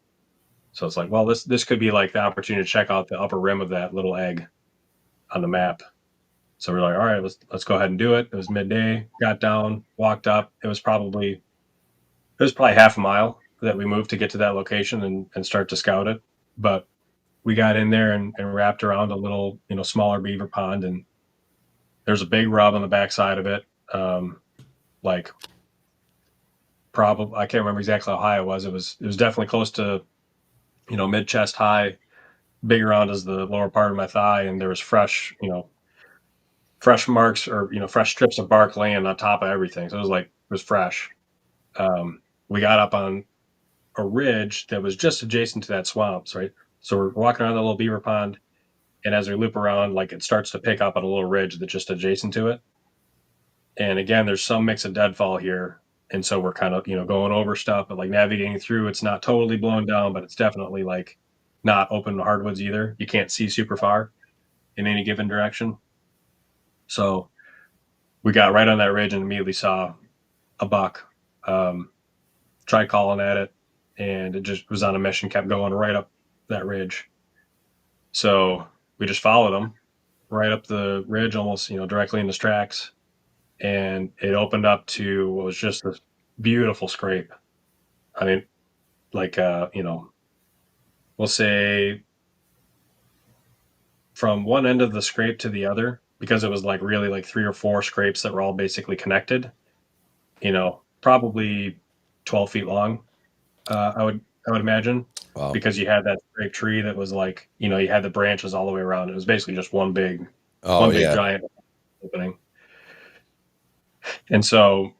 S3: So it's like, well, this could be like the opportunity to check out the upper rim of that little egg on the map. So we're like, all right, let's go ahead and do it. It was midday, got down, walked up. It was probably half a mile that we moved to get to that location and start to scout it. But we got in there and wrapped around a little, smaller beaver pond, and there's a big rub on the backside of it. Like probably, I can't remember exactly how high it was. It was definitely close to, mid chest high, big around as the lower part of my thigh. And there was fresh marks, or, fresh strips of bark laying on top of everything. So it was fresh. We got up on a ridge that was just adjacent to that swamps, right? So we're walking around the little beaver pond, and as we loop around, like it starts to pick up on a little ridge that's just adjacent to it. And again, there's some mix of deadfall here. And so we're kind of, going over stuff, but like navigating through, it's not totally blown down, but it's definitely like not open hardwoods either. You can't see super far in any given direction. So we got right on that ridge and immediately saw a buck. Tried calling at it, and it just was on a mission, kept going right up that ridge. So we just followed him right up the ridge, almost, directly in his tracks. And it opened up to what was just this beautiful scrape. I mean, like, we'll say from one end of the scrape to the other, because it was like really like 3 or 4 scrapes that were all basically connected, probably 12 feet long. I would imagine.
S2: Wow.
S3: Because you had that scrape tree that was like, you had the branches all the way around. It was basically just one big giant opening. And so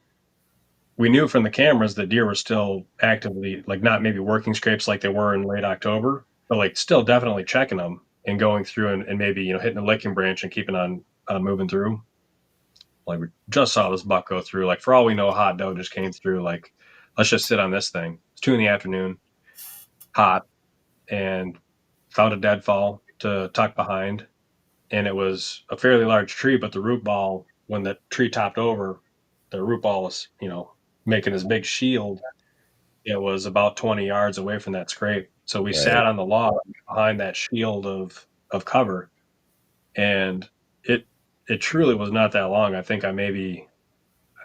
S3: we knew from the cameras that deer were still actively, like not maybe working scrapes like they were in late October, but like still definitely checking them and going through and maybe, hitting a licking branch and keeping on moving through. Like we just saw this buck go through, like for all we know, a hot doe just came through, like, let's just sit on this thing. It's 2 p.m, hot, and found a deadfall to tuck behind. And it was a fairly large tree, but the root ball, when the tree topped over, the root ball was, making this big shield. It was about 20 yards away from that scrape. So we sat on the log behind that shield of cover, and it truly was not that long. I think I maybe,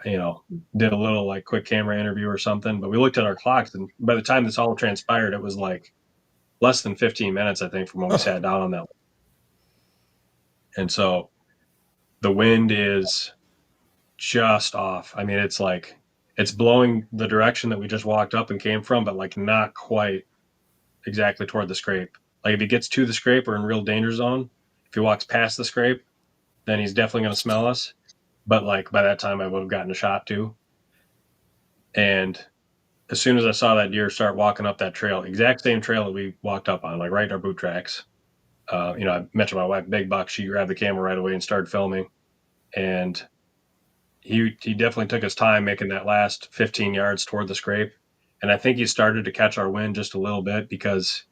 S3: did a little like quick camera interview or something, but we looked at our clocks, and by the time this all transpired, it was like less than 15 minutes, I think, from when we sat down on that. And so the wind is just off. I mean, it's like it's blowing the direction that we just walked up and came from, but like not quite exactly toward the scrape. Like if he gets to the scrape, we're in real danger zone. If he walks past the scrape, then he's definitely going to smell us. But like by that time, I would have gotten a shot too. And as soon as I saw that deer start walking up that trail, exact same trail that we walked up on, like right in our boot tracks, I mentioned my wife, Big Buck. She grabbed the camera right away and started filming. And he definitely took his time making that last 15 yards toward the scrape. And I think he started to catch our wind just a little bit because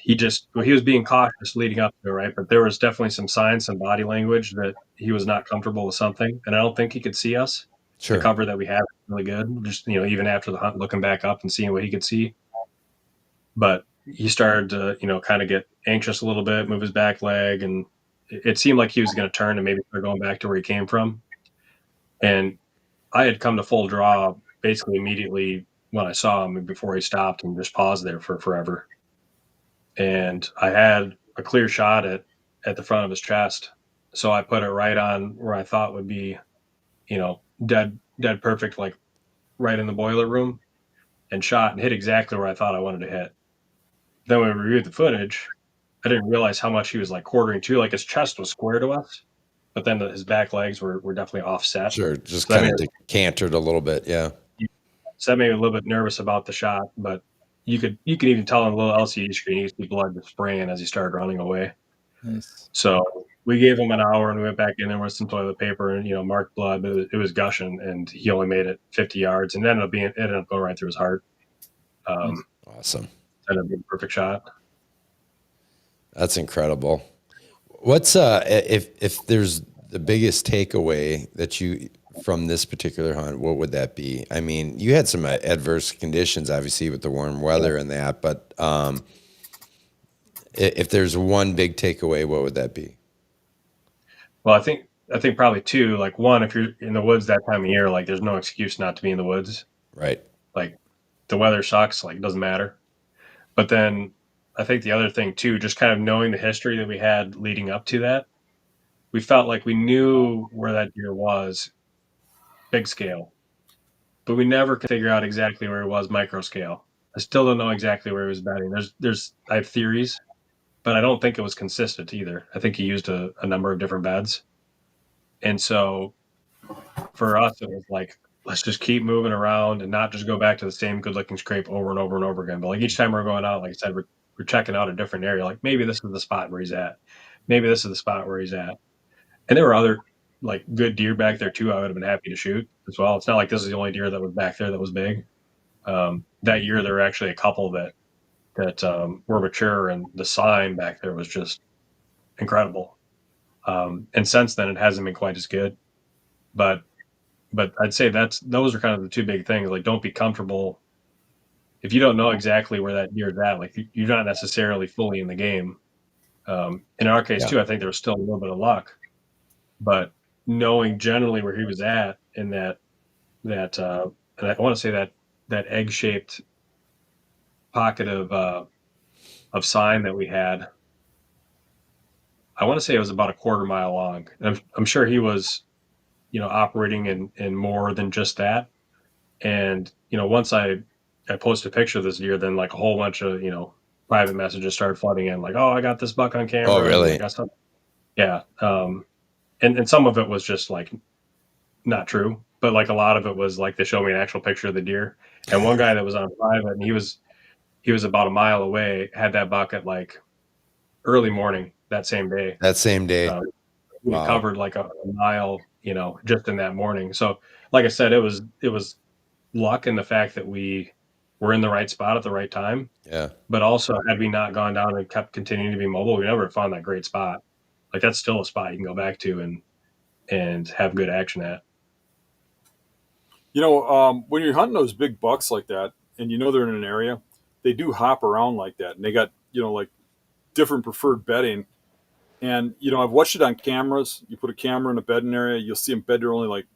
S3: he was being cautious leading up to it, right? But there was definitely some signs, some body language that he was not comfortable with something. And I don't think he could see us.
S2: Sure.
S3: The cover that we have is really good. Just, even after the hunt, looking back up and seeing what he could see. But he started to, kind of get anxious a little bit, move his back leg, and it seemed like he was going to turn and maybe start going back to where he came from. And I had come to full draw basically immediately when I saw him before he stopped and just paused there for forever. And I had a clear shot at the front of his chest. So I put it right on where I thought would be, dead perfect, like right in the boiler room, and shot and hit exactly where I thought I wanted to hit. Then when we reviewed the footage, I didn't realize how much he was like quartering to. Like his chest was square to us, but then his back legs were definitely offset.
S2: Sure. Just
S3: So that
S2: kind
S3: made
S2: of decanted a little bit. Yeah.
S3: So that made me a little bit nervous about the shot, but you could even tell on the little LCD screen you could see blood just spraying as he started running away.
S1: Nice.
S3: So we gave him an hour and we went back in there with some toilet paper and marked blood, but it was gushing, and he only made it 50 yards, and it ended up going right through his heart.
S2: Awesome.
S3: Ended up being a perfect shot.
S2: That's incredible. What's if there's the biggest takeaway that you from this particular hunt, what would that be? I mean, you had some adverse conditions, obviously, with the warm weather and that, but if there's one big takeaway, what would that be?
S3: Well, I think probably two. Like one, if you're in the woods that time of year, like there's no excuse not to be in the woods.
S2: Right.
S3: Like the weather sucks, like it doesn't matter. But then I think the other thing too, just kind of knowing the history that we had leading up to that, we felt like we knew where that deer was, big scale, but we never could figure out exactly where it was micro scale. I still don't know exactly where he was bedding. I have theories, but I don't think it was consistent either. I think he used a number of different beds. And so for us, it was like, let's just keep moving around and not just go back to the same good looking scrape over and over and over again. But like each time we're going out, like I said, we're checking out a different area. Like maybe this is the spot where he's at. Maybe this is the spot where he's at. And there were other like good deer back there too. I would have been happy to shoot as well. It's not like this is the only deer that was back there that was big. That year there were actually a couple that were mature, and the sign back there was just incredible. And since then it hasn't been quite as good. But I'd say those are kind of the two big things. Like, don't be comfortable if you don't know exactly where that deer's at. Like, you're not necessarily fully in the game. In our case too, I think there was still a little bit of luck, but knowing generally where he was at in that and I want to say that egg-shaped pocket of sign that we had. I want to say it was about a quarter mile long. And I'm sure he was, operating in more than just that. And once I posted a picture of this deer, then like a whole bunch of private messages started flooding in, like, oh, I got this buck on camera.
S2: Oh, really?
S3: I got something. Yeah. And some of it was just like not true, but like a lot of it was like they showed me an actual picture of the deer. And one guy that was on private, and he was about a mile away, had that buck at like early morning that same day.
S2: That same day.
S3: We
S2: Wow.
S3: covered like a mile, just in that morning. So like I said, it was luck in the fact that we were in the right spot at the right time.
S2: Yeah.
S3: But also, had we not gone down and kept continuing to be mobile, we never found that great spot. Like that's still a spot you can go back to and have good action at.
S4: When you're hunting those big bucks like that, and they're in an area, they do hop around like that, and they got like different preferred bedding. And I've watched it on cameras. You put a camera in a bedding area, you'll see them bed there only like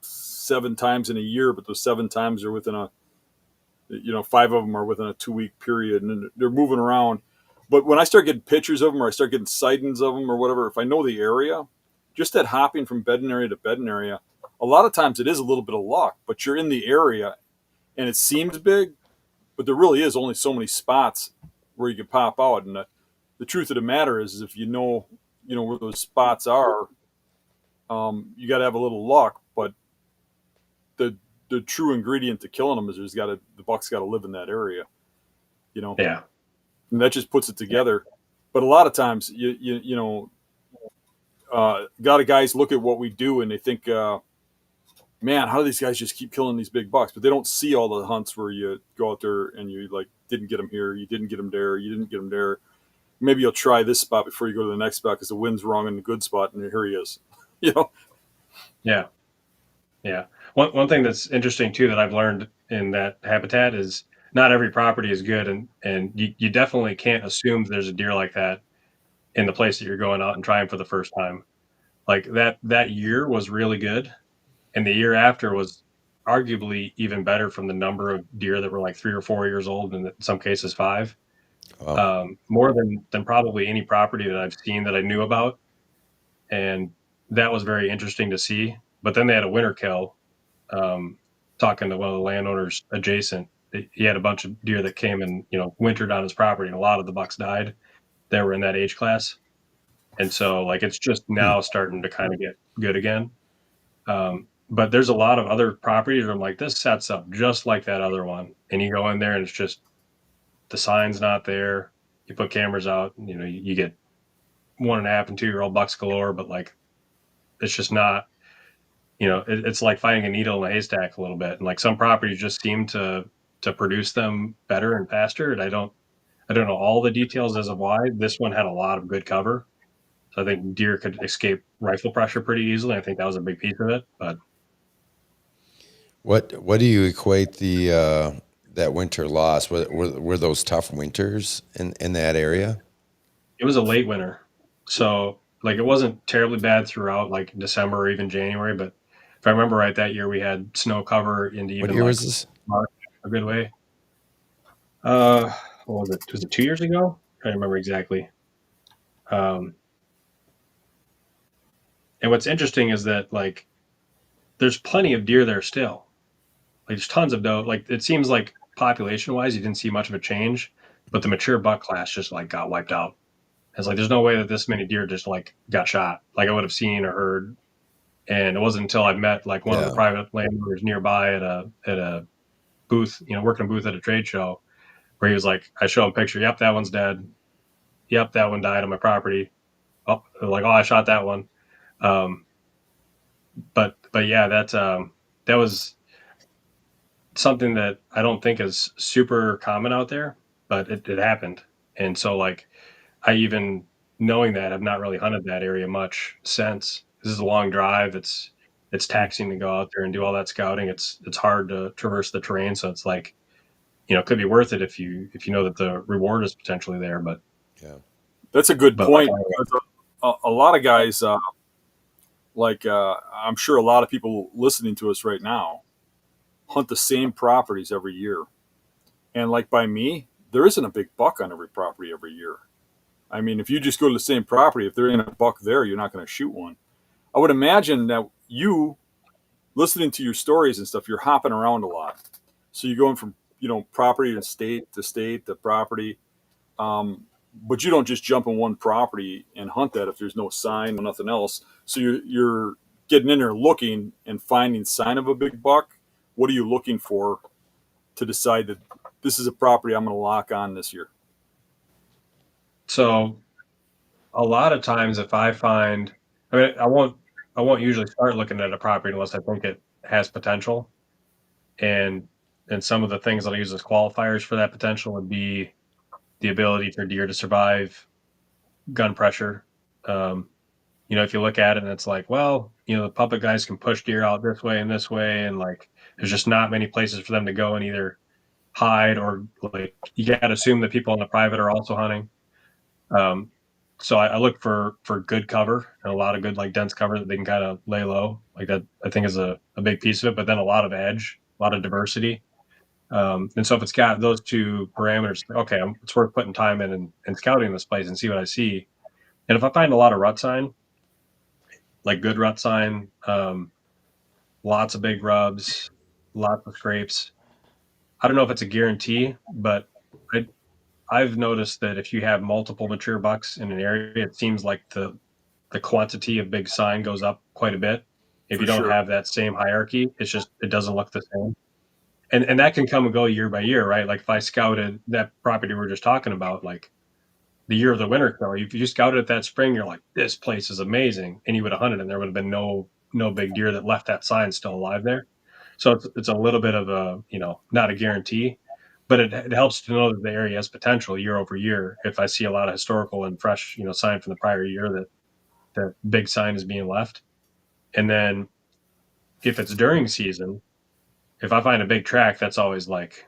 S4: 7 times in a year, but those 7 times are within 5 of them are within a 2-week period, and they're moving around. But when I start getting pictures of them, or I start getting sightings of them, or whatever, if I know the area, just that hopping from bedding area to bedding area, a lot of times it is a little bit of luck. But you're in the area, and it seems big, but there really is only so many spots where you can pop out. And the truth of the matter is if you know where those spots are, you got to have a little luck. But the true ingredient to killing them is the buck's got to live in that area.
S3: Yeah.
S4: And that just puts it together. But a lot of times, guys look at what we do and they think, man, how do these guys just keep killing these big bucks? But they don't see all the hunts where you go out there and you like didn't get them here, you didn't get them there, you didn't get them there. Maybe you'll try this spot before you go to the next spot because the wind's wrong in the good spot, and here he is.
S3: Yeah. Yeah. One thing that's interesting too that I've learned in that habitat is not every property is good, and you definitely can't assume there's a deer like that in the place that you're going out and trying for the first time. Like that year was really good, And the year after was arguably even better from the number of deer that were like 3 or 4 years old, and in some cases 5.
S2: Wow.
S3: More than probably any property that I've seen that I knew about, and that was very interesting to see. But then they had a winter kill. Talking to one of the landowners adjacent, he had a bunch of deer that came and wintered on his property, and a lot of the bucks died that were in that age class. And so like it's just now starting to kind of get good again. But there's a lot of other properties where I'm like, this sets up just like that other one, and you go in there and it's just the sign's not there. You put cameras out, you get 1.5 and 2-year-old bucks galore, but like it's just not. It's like finding a needle in a haystack a little bit. And like some properties just seem to produce them better and faster. And I don't know all the details as of why. This one had a lot of good cover. So I think deer could escape rifle pressure pretty easily. I think that was a big piece of it. But
S2: What do you equate the that winter loss? Were those tough winters in that area?
S3: it was a late winter. So like it wasn't terribly bad throughout like December or even January, but if I remember right, that year we had snow cover into
S2: What
S3: even
S2: year
S3: like
S2: was this?
S3: March a good way. Uh, what was it? Was it 2 years ago? I don't remember exactly. Um, and what's interesting is that like there's plenty of deer there still. Like there's tons of doe. Like it seems like population wise, you didn't see much of a change, but the mature buck class just like got wiped out. It's like there's no way that this many deer just like got shot. Like I would have seen or heard. And it wasn't until I met like one of the
S2: Yeah.
S3: private landowners nearby at a booth, working a booth at a trade show, where he was like, I show him a picture. Yep, that one's dead. Yep, that one died on my property. Oh, like, oh, I shot that one. Um, but yeah, that was something that I don't think is super common out there, but it happened. And so like I even knowing that I've not really hunted that area much since. This is a long drive. It's taxing to go out there and do all that scouting. It's hard to traverse the terrain, so it's like it could be worth it if you know that the reward is potentially there. But
S2: Yeah.
S4: That's a good
S3: like
S4: point. A lot of guys, I'm sure a lot of people listening to us right now, hunt the same properties every year. And like by me, there isn't a big buck on every property every year. I mean, if you just go to the same property, if there ain't a buck there, you're not going to shoot one. I would imagine that you, listening to your stories and stuff, you're hopping around a lot. So you're going from, property to state to property. But you don't just jump on one property and hunt that if there's no sign or nothing else. So you're getting in there looking and finding sign of a big buck. What are you looking for to decide that this is a property I'm going to lock on this year?
S3: so a lot of times if I find, I mean, I won't usually start looking at a property unless I think it has potential. And some of the things I'll use as qualifiers for that potential would be the ability for deer to survive gun pressure. Um, if you look at it and it's like, well, the public guys can push deer out this way, and like there's just not many places for them to go and either hide or like you got to assume that people on the private are also hunting. Um, so I look for good cover and a lot of good like dense cover that they can kind of lay low. Like that I think is a big piece of it, but then a lot of edge, a lot of diversity. And so if it's got those two parameters, okay, it's worth putting time in and scouting this place and see what I see. And if I find a lot of rut sign, like good rut sign, lots of big rubs, lots of scrapes, I don't know if it's a guarantee, but I've noticed that if you have multiple mature bucks in an area, it seems like the quantity of big sign goes up quite a bit. If
S4: For
S3: you don't
S4: sure.
S3: have that same hierarchy, it doesn't look the same. And that can come and go year by year, right? Like if I scouted that property we were just talking about, like the year of the winter kill, if you scouted it that spring, you're like, this place is amazing, and you would have hunted, and there would have been no big deer that left that sign still alive there. So it's a little bit of a not a guarantee, but it helps to know that the area has potential year over year. If I see a lot of historical and fresh sign from the prior year that big sign is being left, and then if it's during season, if I find a big track, that's always like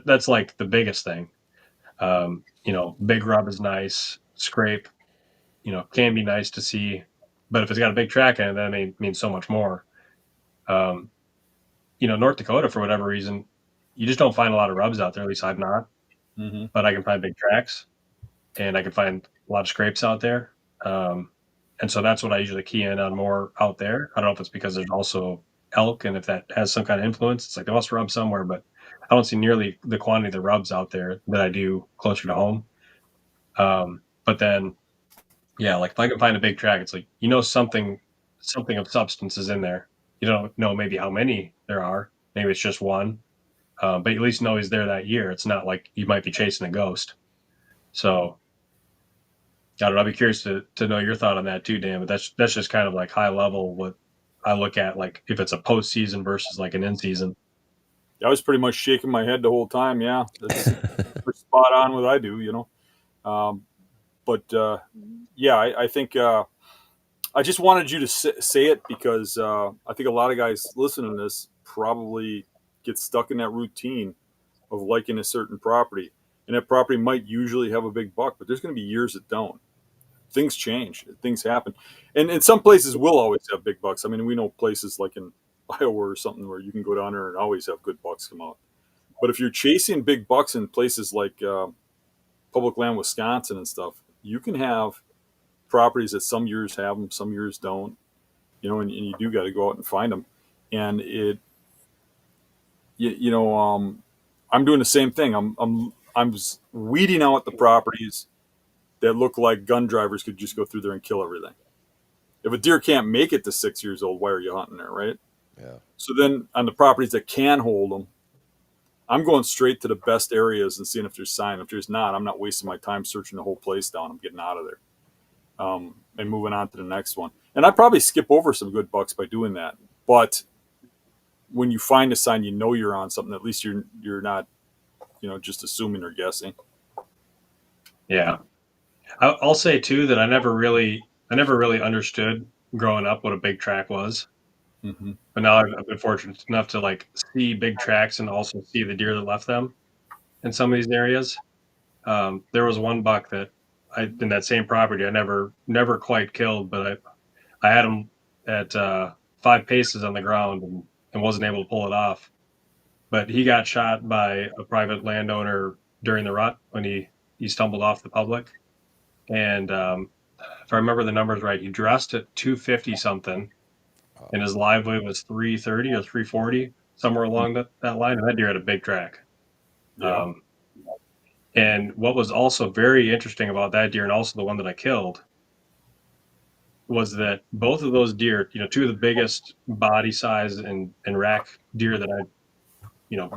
S3: that's like the biggest thing. Big rub is nice. Scrape, can be nice to see, but if it's got a big track in it, that means so much more. North Dakota, for whatever reason, you just don't find a lot of rubs out there. At least I've not.
S4: Mm-hmm.
S3: But I can find big tracks, and I can find a lot of scrapes out there. And so that's what I usually key in on more out there. I don't know if it's because there's also elk, and if that has some kind of influence, it's like they must rub somewhere, but I don't see nearly the quantity of the rubs out there that I do closer to home. But then, yeah, like if I can find a big track, it's like, something of substance is in there. You don't know maybe how many there are. Maybe it's just one, but you at least know he's there that year. It's not like you might be chasing a ghost. So I don't know. I'd be curious to know your thought on that too, Dan. But that's just kind of like high level what I look at, like if it's a postseason versus like an in season.
S4: I was pretty much shaking my head the whole time. Yeah, that's spot on what I do. But yeah, I think I just wanted you to say it because I think a lot of guys listening to this probably get stuck in that routine of liking a certain property, and that property might usually have a big buck, but there's going to be years that don't. Things change, things happen, and some places will always have big bucks. I mean, we know places like in Iowa or something where you can go down there and always have good bucks come out. But if you're chasing big bucks in places like public land, Wisconsin and stuff, you can have properties that some years have them, some years don't. And you do got to go out and find them. And I'm doing the same thing. I'm weeding out the properties that look like gun drivers could just go through there and kill everything. If a deer can't make it to 6 years old, why are you hunting there, right?
S2: Yeah.
S4: So then on the properties that can hold them, I'm going straight to the best areas and seeing if there's sign. If there's not, I'm not wasting my time searching the whole place down. I'm getting out of there and moving on to the next one. And I probably skip over some good bucks by doing that. But when you find a sign, you're on something. At least you're not, just assuming or guessing.
S3: Yeah, I'll say too that I never really understood growing up what a big track was.
S4: Mm-hmm.
S3: But now I've been fortunate enough to like see big tracks and also see the deer that left them in some of these areas. There was one buck that in that same property I never quite killed, but I had him at 5 paces on the ground and wasn't able to pull it off. But he got shot by a private landowner during the rut when he stumbled off the public. And if I remember the numbers right, he dressed at 250 something, and his live weight was 330 or 340, somewhere along that line. And that deer had a big track.
S4: Yeah.
S3: And what was also very interesting about that deer, and also the one that I killed, was that both of those deer, two of the biggest body size and rack deer that I've,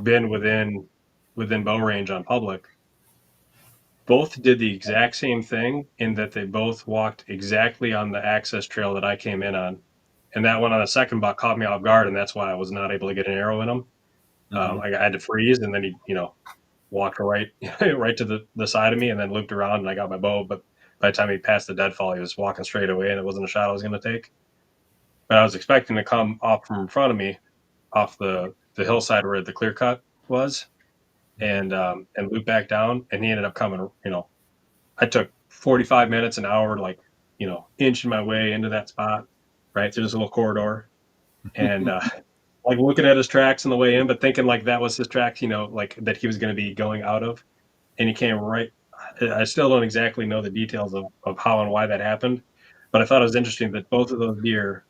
S3: been within bow range on public, both did the exact same thing in that they both walked exactly on the access trail that I came in on. And that one on the second buck caught me off guard, and that's why I was not able to get an arrow in him.
S4: Mm-hmm.
S3: I had to freeze, and then he, walked right to the side of me and then looped around, and I got my bow. But by the time he passed the deadfall, he was walking straight away, and it wasn't a shot I was going to take. But I was expecting to come off from in front of me, off the hillside where the clear cut was, and loop back down. And he ended up coming. I took 45 minutes, an hour, like inching my way into that spot, right through this little corridor, and like looking at his tracks on the way in, but thinking like that was his tracks, like that he was going to be going out of. And he came right. I still don't exactly know the details of how and why that happened, but I thought it was interesting that both of those deer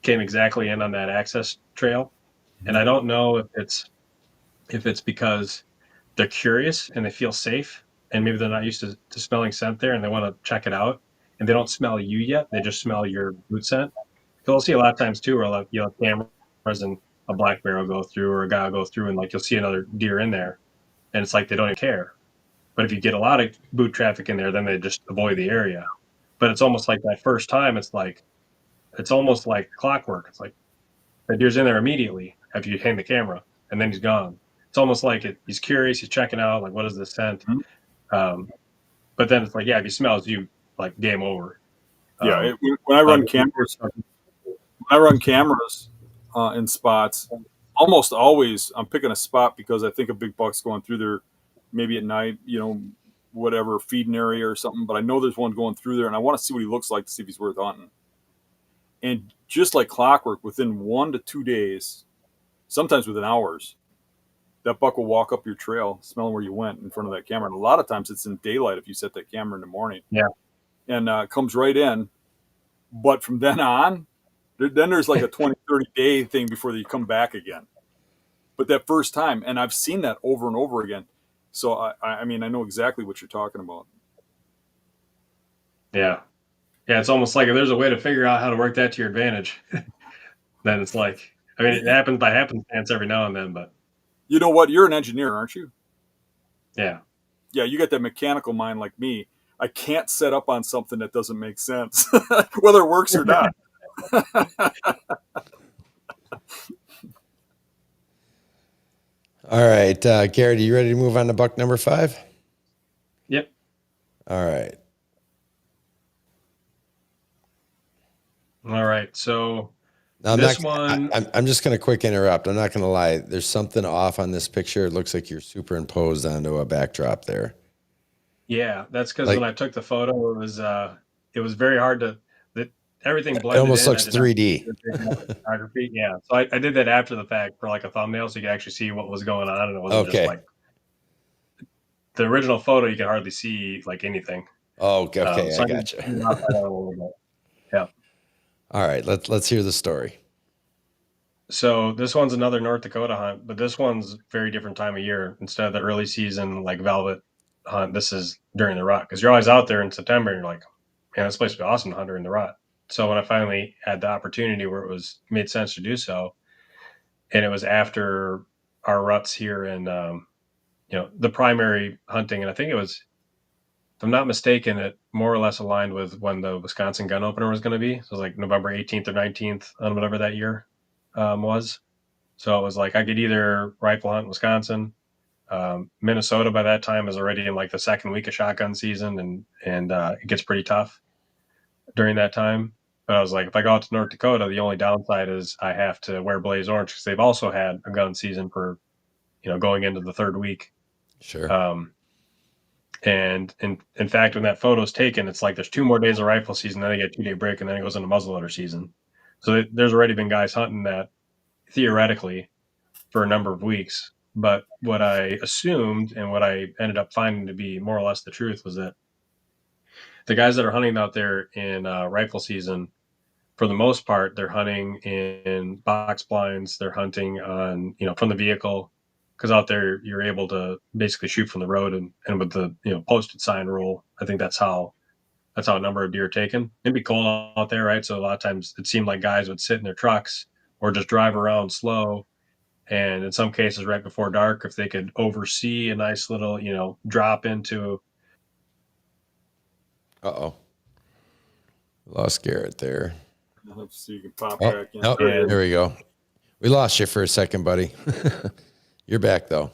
S3: came exactly in on that access trail. And I don't know if it's because they're curious and they feel safe, and maybe they're not used to smelling scent there, and they want to check it out, and they don't smell you yet. They just smell your boot scent. Because I'll see a lot of times too, where you'll have cameras and a black bear will go through or a guy will go through, and like you'll see another deer in there, and it's like they don't even care. But if you get a lot of boot traffic in there, then they just avoid the area. But it's almost like that first time, it's almost like clockwork. It's like the deer's in there immediately after you hang the camera, and then he's gone. It's almost like he's curious, he's checking out, like, what is this scent?
S4: Mm-hmm.
S3: But then it's like, yeah, if he smells you, like, game over.
S4: Yeah, when I run cameras in spots, almost always I'm picking a spot because I think a big buck's going through there, maybe at night, whatever, feeding area or something. But I know there's one going through there, and I want to see what he looks like to see if he's worth hunting. And just like clockwork, within 1 to 2 days, sometimes within hours, that buck will walk up your trail, smelling where you went in front of that camera. And a lot of times it's in daylight if you set that camera in the morning.
S3: Yeah.
S4: And comes right in. But from then on, then there's like a 20, 30 day thing before you come back again. But that first time, and I've seen that over and over again. So, I mean, I know exactly what you're talking about.
S3: Yeah. Yeah, it's almost like if there's a way to figure out how to work that to your advantage, then it's like, I mean, it happens by happenstance every now and then, but
S4: You know what? You're an engineer, aren't you?
S3: yeah.
S4: Yeah, you got that mechanical mind like me. I can't set up on something that doesn't make sense, whether it works or not.
S2: All right, Garrett, are you ready to move on to buck number 5?
S3: Yep.
S2: All right.
S3: All right. So
S2: Now,
S3: one,
S2: I'm just going to quick interrupt. I'm not going to lie. There's something off on this picture. It looks like you're superimposed onto a backdrop there.
S3: yeah, that's because when I took the photo, it was very hard to everything blended.
S2: It almost
S3: in.
S2: looks 3D.
S3: Photography. Yeah, so I did that after the fact for like a thumbnail, so you could actually see what was going on, and it wasn't just like the original photo. You could hardly see like anything.
S2: Oh, okay, so I got
S3: you. Yeah.
S2: All right, let's hear the story.
S3: So this one's another North Dakota hunt, but this one's very different time of year. Instead of the early season like velvet hunt, this is during the rut, because you're always out there in September and you're like, man, this place would be awesome to hunt during the rut. So when I finally had the opportunity where it made sense to do so, and it was after our ruts here in the primary hunting, and I think it was, if I'm not mistaken, it more or less aligned with when the Wisconsin gun opener was going to be. So it was like November 18th or 19th on whatever that year was. So it was like I could either rifle hunt in Wisconsin. Minnesota by that time is already in like the second week of shotgun season, and it gets pretty tough during that time. But I was like, if I go out to North Dakota, the only downside is I have to wear blaze orange because they've also had a gun season for, going into the third week.
S2: Sure.
S3: And in fact, when that photo is taken, it's like there's 2 more days of rifle season, then they get a 2-day break, and then it goes into muzzleloader season. So there's already been guys hunting that theoretically for a number of weeks. But what I assumed and what I ended up finding to be more or less the truth was that the guys that are hunting out there in rifle season, for the most part, they're hunting in box blinds. They're hunting on, from the vehicle, because out there you're able to basically shoot from the road, and with the posted sign rule, I think that's how a number of deer are taken. It'd be cold out there, right? So a lot of times it seemed like guys would sit in their trucks or just drive around slow. And in some cases, right before dark, if they could oversee a nice little, drop into.
S2: Uh-oh. Lost Garrett there.
S4: Let's see, you can pop back in.
S2: Oh, there we go. We lost you for a second, buddy. You're back, though.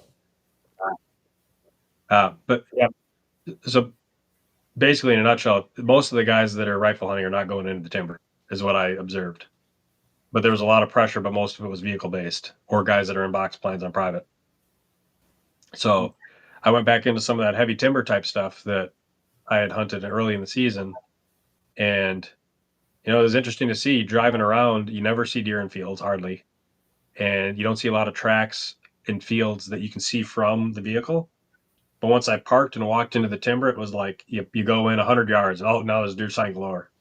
S3: But yeah, so basically, in a nutshell, most of the guys that are rifle hunting are not going into the timber, is what I observed. But there was a lot of pressure, but most of it was vehicle-based, or guys that are in box blinds on private. So I went back into some of that heavy timber type stuff that I had hunted early in the season. And, it was interesting to see driving around. You never see deer in fields, hardly. And you don't see a lot of tracks in fields that you can see from the vehicle. But once I parked and walked into the timber, it was like you go in 100 yards. Oh, now there's deer sign galore.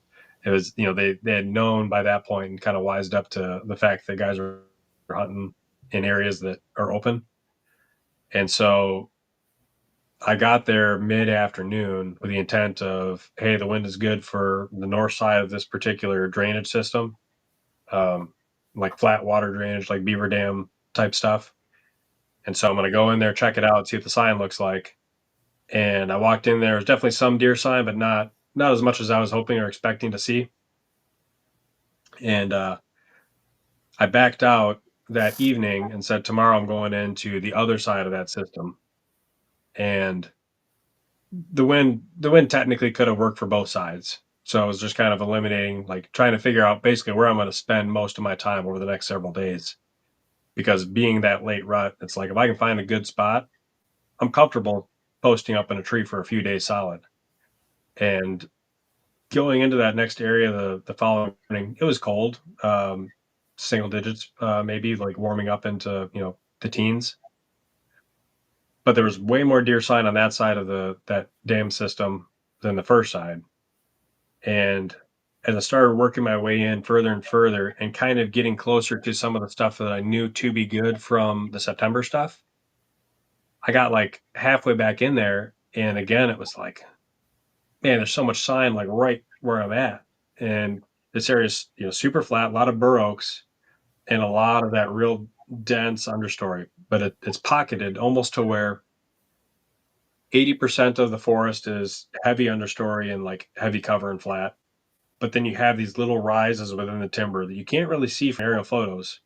S3: It was, they had known by that point and kind of wised up to the fact that guys are hunting in areas that are open. And so I got there mid-afternoon with the intent of, hey, the wind is good for the north side of this particular drainage system, like flat water drainage, like beaver dam type stuff. And so I'm going to go in there, check it out, see what the sign looks like. And I walked in there. There's definitely some deer sign, but not as much as I was hoping or expecting to see. And I backed out that evening and said, tomorrow I'm going into the other side of that system. And the wind technically could have worked for both sides. So I was just kind of eliminating, like trying to figure out basically where I'm going to spend most of my time over the next several days. Because being that late rut, it's like if I can find a good spot, I'm comfortable posting up in a tree for a few days solid. And going into that next area the following morning, it was cold, single digits, maybe like warming up into, the teens. But there was way more deer sign on that side of that dam system than the first side. And as I started working my way in further and further and kind of getting closer to some of the stuff that I knew to be good from the September stuff, I got like halfway back in there. And again, it was like, man, there's so much sign like right where I'm at. And this area is, super flat, a lot of bur oaks and a lot of that real dense understory. But it's pocketed almost to where 80% of the forest is heavy understory and like heavy cover and flat. But then you have these little rises within the timber that you can't really see from aerial photos.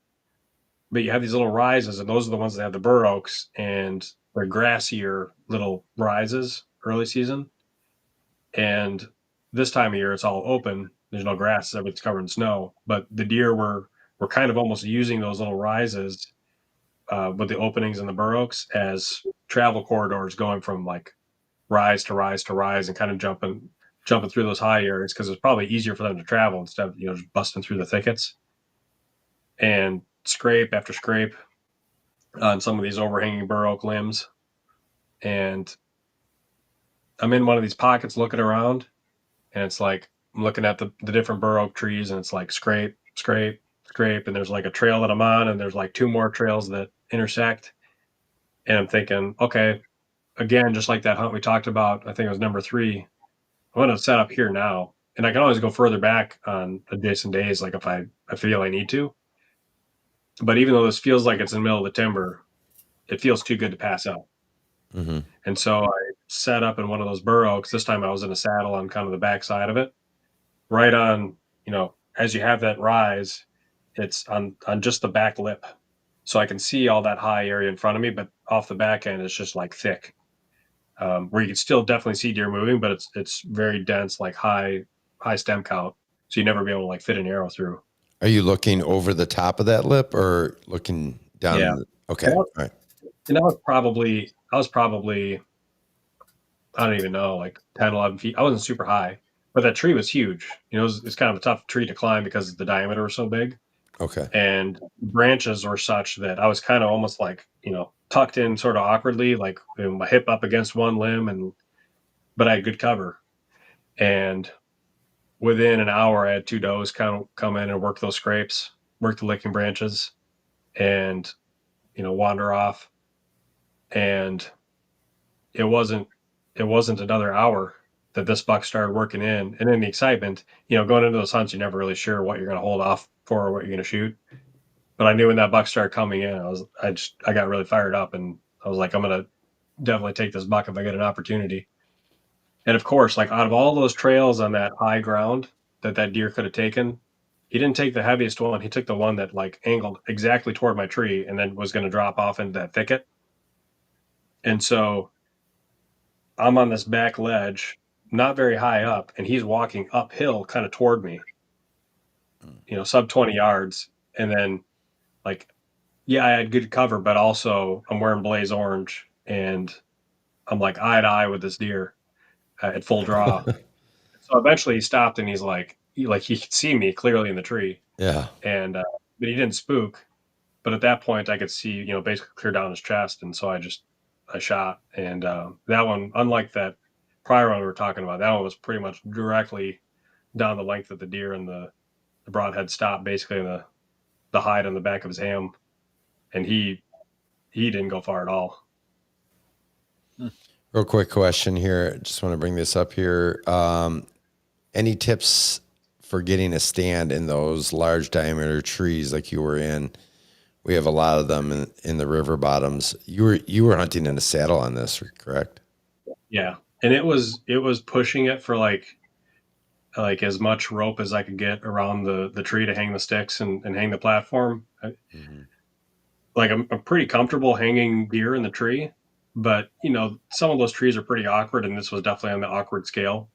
S3: But you have these little rises, and those are the ones that have the bur oaks and they're grassier little rises early season. And this time of year, it's all open. There's no grass; everything's covered in snow. But the deer were kind of almost using those little rises with the openings in the bur oaks as travel corridors, going from like rise to rise to rise, and kind of jumping through those high areas because it's probably easier for them to travel instead of just busting through the thickets. And scrape after scrape on some of these overhanging bur oak limbs. And I'm in one of these pockets looking around, and it's like I'm looking at the different bur oak trees, and it's like scrape, scrape, scrape, and there's like a trail that I'm on, and there's like two more trails that intersect. And I'm thinking, okay, again, just like that hunt we talked about, I think it was number 3. I'm going to set up here now, and I can always go further back on adjacent days, like if I feel I need to. But even though this feels like it's in the middle of the timber, it feels too good to pass up.
S2: Mm-hmm.
S3: And so I set up in one of those bur oaks. This time I was in a saddle on kind of the back side of it, right on, as you have that rise, it's on just the back lip. So I can see all that high area in front of me, but off the back end, it's just like thick, where you can still definitely see deer moving, but it's very dense, like high stem count. So you never be able to like fit an arrow through.
S2: Are you looking over the top of that lip or looking down?
S3: Yeah.
S2: Okay. All right.
S3: And I was probably, I don't even know, like 10, 11 feet. I wasn't super high, but that tree was huge. It's kind of a tough tree to climb because the diameter was so big.
S2: Okay.
S3: And branches were such that I was kind of almost like, tucked in sort of awkwardly, like my hip up against one limb, but I had good cover. And within an hour, I had 2 does kind of come in and work those scrapes, work the licking branches, and, wander off. And it wasn't another hour that this buck started working in. And in the excitement, going into those hunts, you're never really sure what you're going to hold off for or what you're going to shoot. But I knew when that buck started coming in, I got really fired up, and I was like, I'm going to definitely take this buck if I get an opportunity. And of course, like out of all those trails on that high ground that deer could have taken, he didn't take the heaviest one. He took the one that like angled exactly toward my tree and then was going to drop off into that thicket. And so I'm on this back ledge, not very high up, and he's walking uphill kind of toward me, sub 20 yards. And then like, yeah, I had good cover, but also I'm wearing blaze orange, and I'm like eye to eye with this deer at full draw. So eventually he stopped, and he's like he could see me clearly in the tree.
S2: Yeah.
S3: And but he didn't spook. But at that point I could see, basically clear down his chest. And so I shot. And that one, unlike that prior one we were talking about, that one was pretty much directly down the length of the deer, and the broadhead stopped basically in the hide on the back of his ham. And he didn't go far at all.
S2: Real quick question here. Just want to bring this up here. Any tips for getting a stand in those large diameter trees like you were in? We have a lot of them in the river bottoms. You were hunting in a saddle on this, correct?
S3: Yeah. And it was pushing it for like as much rope as I could get around the tree to hang the sticks and hang the platform. Mm-hmm. Like I'm pretty comfortable hanging deer in the tree, but some of those trees are pretty awkward, and this was definitely on the awkward scale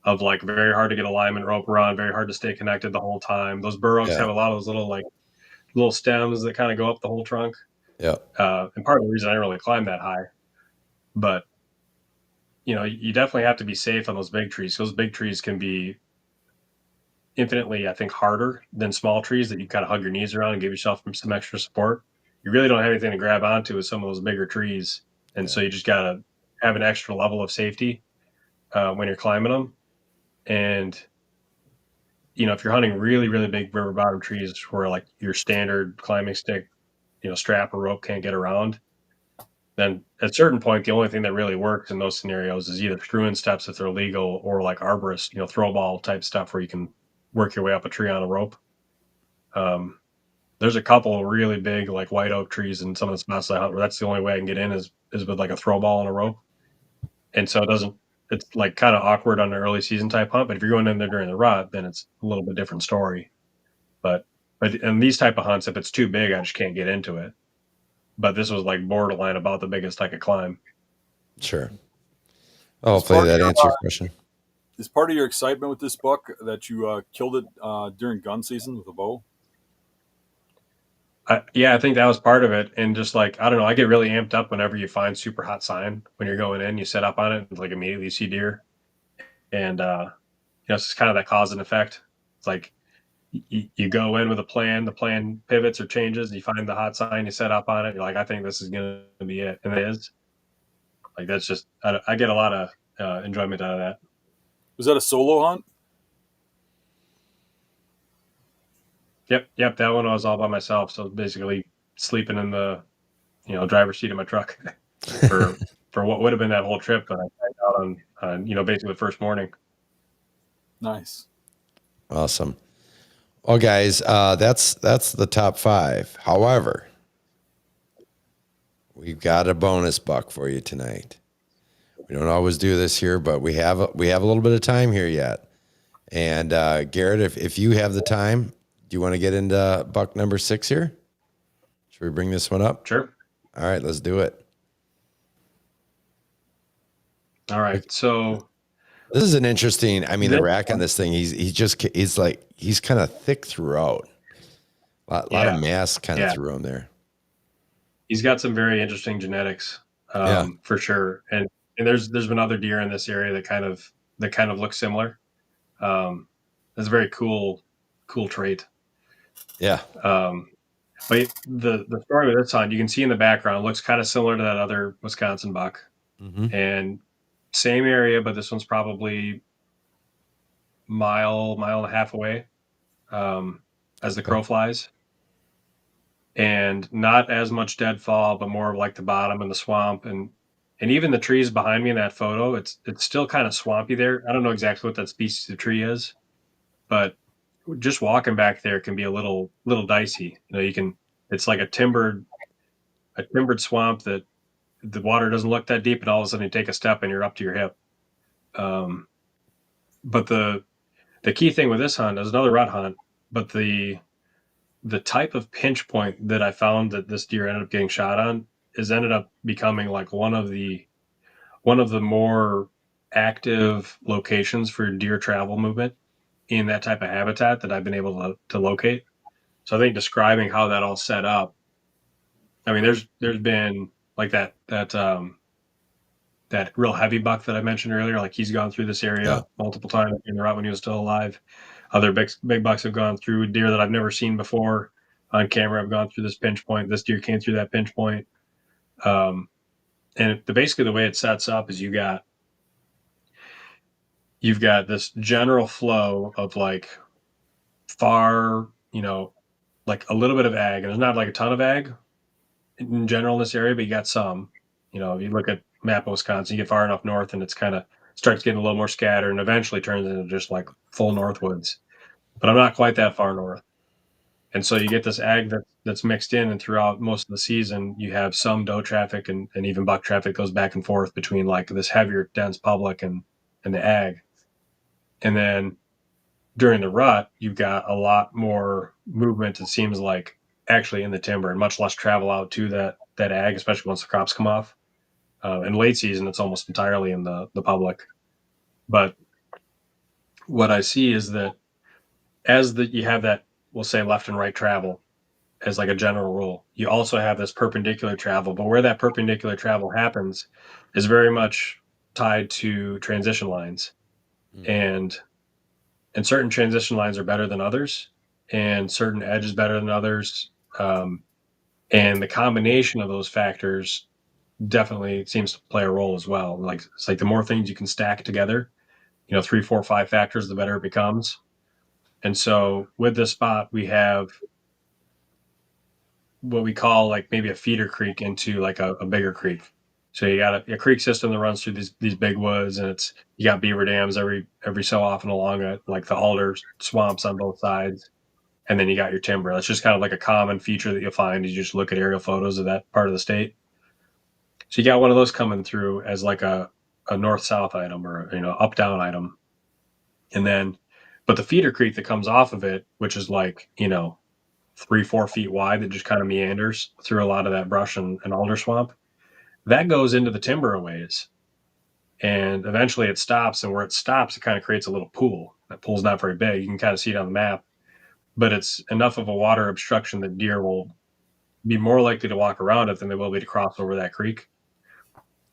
S3: of like very hard to get alignment rope around, very hard to stay connected the whole time. Those bur oaks have a lot of those little stems that kind of go up the whole trunk.
S2: Yeah.
S3: And part of the reason I didn't really climb that high, but you definitely have to be safe on those big trees. Those big trees can be infinitely, I think, harder than small trees that you kind of hug your knees around and give yourself some extra support. You really don't have anything to grab onto with some of those bigger trees. And so you just got to have an extra level of safety when you're climbing them. And, if you're hunting really, really big river bottom trees where like your standard climbing stick, strap or rope can't get around, then at a certain point, the only thing that really works in those scenarios is either screw-in steps if they're legal, or like arborist, throw ball type stuff where you can work your way up a tree on a rope. There's a couple of really big like white oak trees in some of the spots I hunt where that's the only way I can get in is with like a throw ball and a rope. And so it's like kind of awkward on an early season type hunt, but if you're going in there during the rut, then it's a little bit different story. But in these type of hunts, if it's too big, I just can't get into it. But this was like borderline about the biggest I could climb.
S2: Sure. Oh, hopefully that answers your question.
S4: Is part of your excitement with this buck that you killed it during gun season with a bow?
S3: Yeah, I think that was part of it. And just like, I don't know, I get really amped up whenever you find super hot sign. When you're going in, you set up on it, and like immediately you see deer. And, it's kind of that cause and effect. It's like you go in with a plan, the plan pivots or changes, you find the hot sign, you set up on it. You're like, I think this is going to be it. And it is. Like, that's just, I get a lot of enjoyment out of that.
S4: Was that a solo hunt?
S3: Yep. That one I was all by myself. So basically sleeping in the, driver's seat of my truck for what would have been that whole trip. But I got out on basically the first morning.
S4: Nice.
S2: Awesome. Well, guys, that's the top 5. However, we've got a bonus buck for you tonight. We don't always do this here, but we have a little bit of time here yet. And Garrett, if you have the time, do you want to get into buck number 6 here? Should we bring this one up?
S3: Sure.
S2: All right, let's do it.
S3: All right. So
S2: this is an interesting, the rack on this thing, he's kind of thick throughout. A lot of mass kind of through him there. He's got
S3: some very interesting genetics, for sure. And there's been other deer in this area that kind of look similar. That's a very cool trait.
S2: Yeah.
S3: But the story with this hunt, you can see in the background, looks kind of similar to that other Wisconsin buck.
S2: Mm-hmm.
S3: And same area, but this one's probably mile and a half away as the crow flies. And not as much deadfall, but more of like the bottom and the swamp. And even the trees behind me in that photo, it's still kind of swampy there. I don't know exactly what that species of tree is, but just walking back there can be a little dicey. It's like a timbered swamp that the water doesn't look that deep, and all of a sudden you take a step and you're up to your hip. But the key thing with this hunt is another rut hunt, but the type of pinch point that I found that this deer ended up getting shot on ended up becoming like one of the more active locations for deer travel movement in that type of habitat that I've been able to locate. So I think describing how that all set up, there's been like that real heavy buck that I mentioned earlier. Like he's gone through this area multiple times in the rut when he was still alive. Other big bucks have gone through deer that I've never seen before on camera. I've gone through this pinch point. This deer came through that pinch point. And basically the way it sets up is you've got this general flow of like far, like a little bit of ag, and there's not like a ton of ag in general in this area, but you got some. If you look at map of Wisconsin, you get far enough north and it's kind of starts getting a little more scattered and eventually turns into just like full northwoods. But I'm not quite that far north. And so you get this ag that's mixed in, and throughout most of the season, you have some doe traffic and even buck traffic goes back and forth between like this heavier, dense public and the ag. And then during the rut, you've got a lot more movement, it seems like, actually in the timber, and much less travel out to that ag, especially once the crops come off. In late season, it's almost entirely in the public. But what I see is that you have that, we'll say, left and right travel as like a general rule, you also have this perpendicular travel, but where that perpendicular travel happens is very much tied to transition lines. And and certain transition lines are better than others, and certain edges better than others. And the combination of those factors definitely seems to play a role as well. Like it's like the more things you can stack together, 3, 4, 5 factors, the better it becomes. And so with this spot, we have what we call like maybe a feeder creek into like a bigger creek. So you got a creek system that runs through these big woods, and you got beaver dams every so often along it, like the alder swamps on both sides, and then you got your timber. That's just kind of like a common feature that you'll find as you just look at aerial photos of that part of the state. So you got one of those coming through as like a north-south item, or up-down item, and then but the feeder creek that comes off of it, which is like 3-4 feet wide, that just kind of meanders through a lot of that brush and alder swamp, that goes into the timber a ways, and eventually it stops. And where it stops, it kind of creates a little pool. That pool's not very big. You can kind of see it on the map, but it's enough of a water obstruction that deer will be more likely to walk around it than they will be to cross over that creek.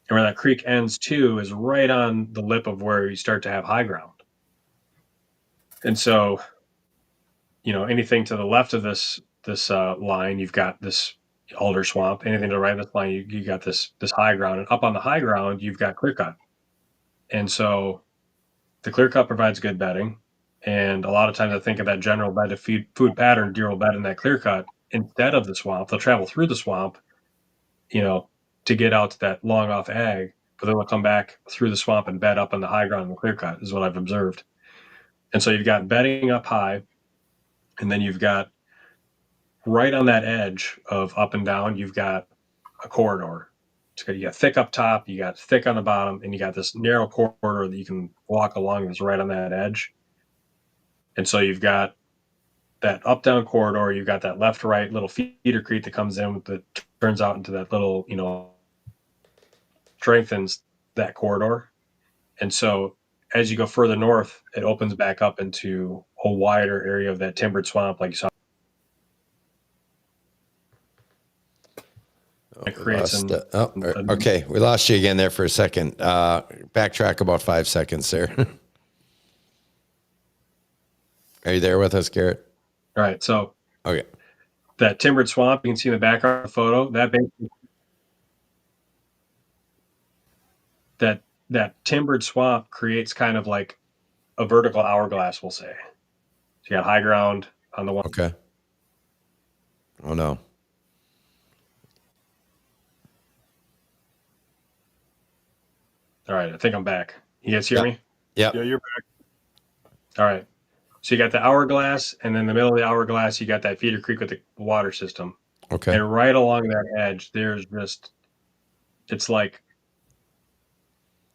S3: And where that creek ends too is right on the lip of where you start to have high ground. And so, anything to the left of this line, you've got this alder swamp. Anything to the right of this line, you got this high ground. And up on the high ground, you've got clear cut. And so the clear cut provides good bedding. And a lot of times I think of that general bed to food pattern, deer will bed in that clear cut instead of the swamp. They'll travel through the swamp, to get out to that long off ag, but then they'll come back through the swamp and bed up on the high ground in the clear cut, is what I've observed. And so you've got bedding up high, and then you've got right on that edge of up and down, you've got a corridor. You got thick up top, you got thick on the bottom, and you got this narrow corridor that you can walk along that's right on that edge. And so you've got that up down corridor, you've got that left right little feeder creek that comes in that turns out into that little, strengthens that corridor. And so as you go further north, it opens back up into a wider area of that timbered swamp, like you saw.
S2: Okay, we lost you again there for a second. Backtrack about 5 seconds there. Are you there with us, Garrett?
S3: All right, so
S2: okay,
S3: that timbered swamp, you can see in the background of the photo, that basically, that timbered swamp creates kind of like a vertical hourglass, we'll say. So you got high ground on the one.
S2: Okay. Oh no.
S3: All right, I think I'm back. You guys hear me?
S2: Yeah.
S4: Yeah, you're back.
S3: All right. So you got the hourglass, and then in the middle of the hourglass, you got that feeder creek with the water system.
S2: Okay.
S3: And right along that edge, there's just, it's like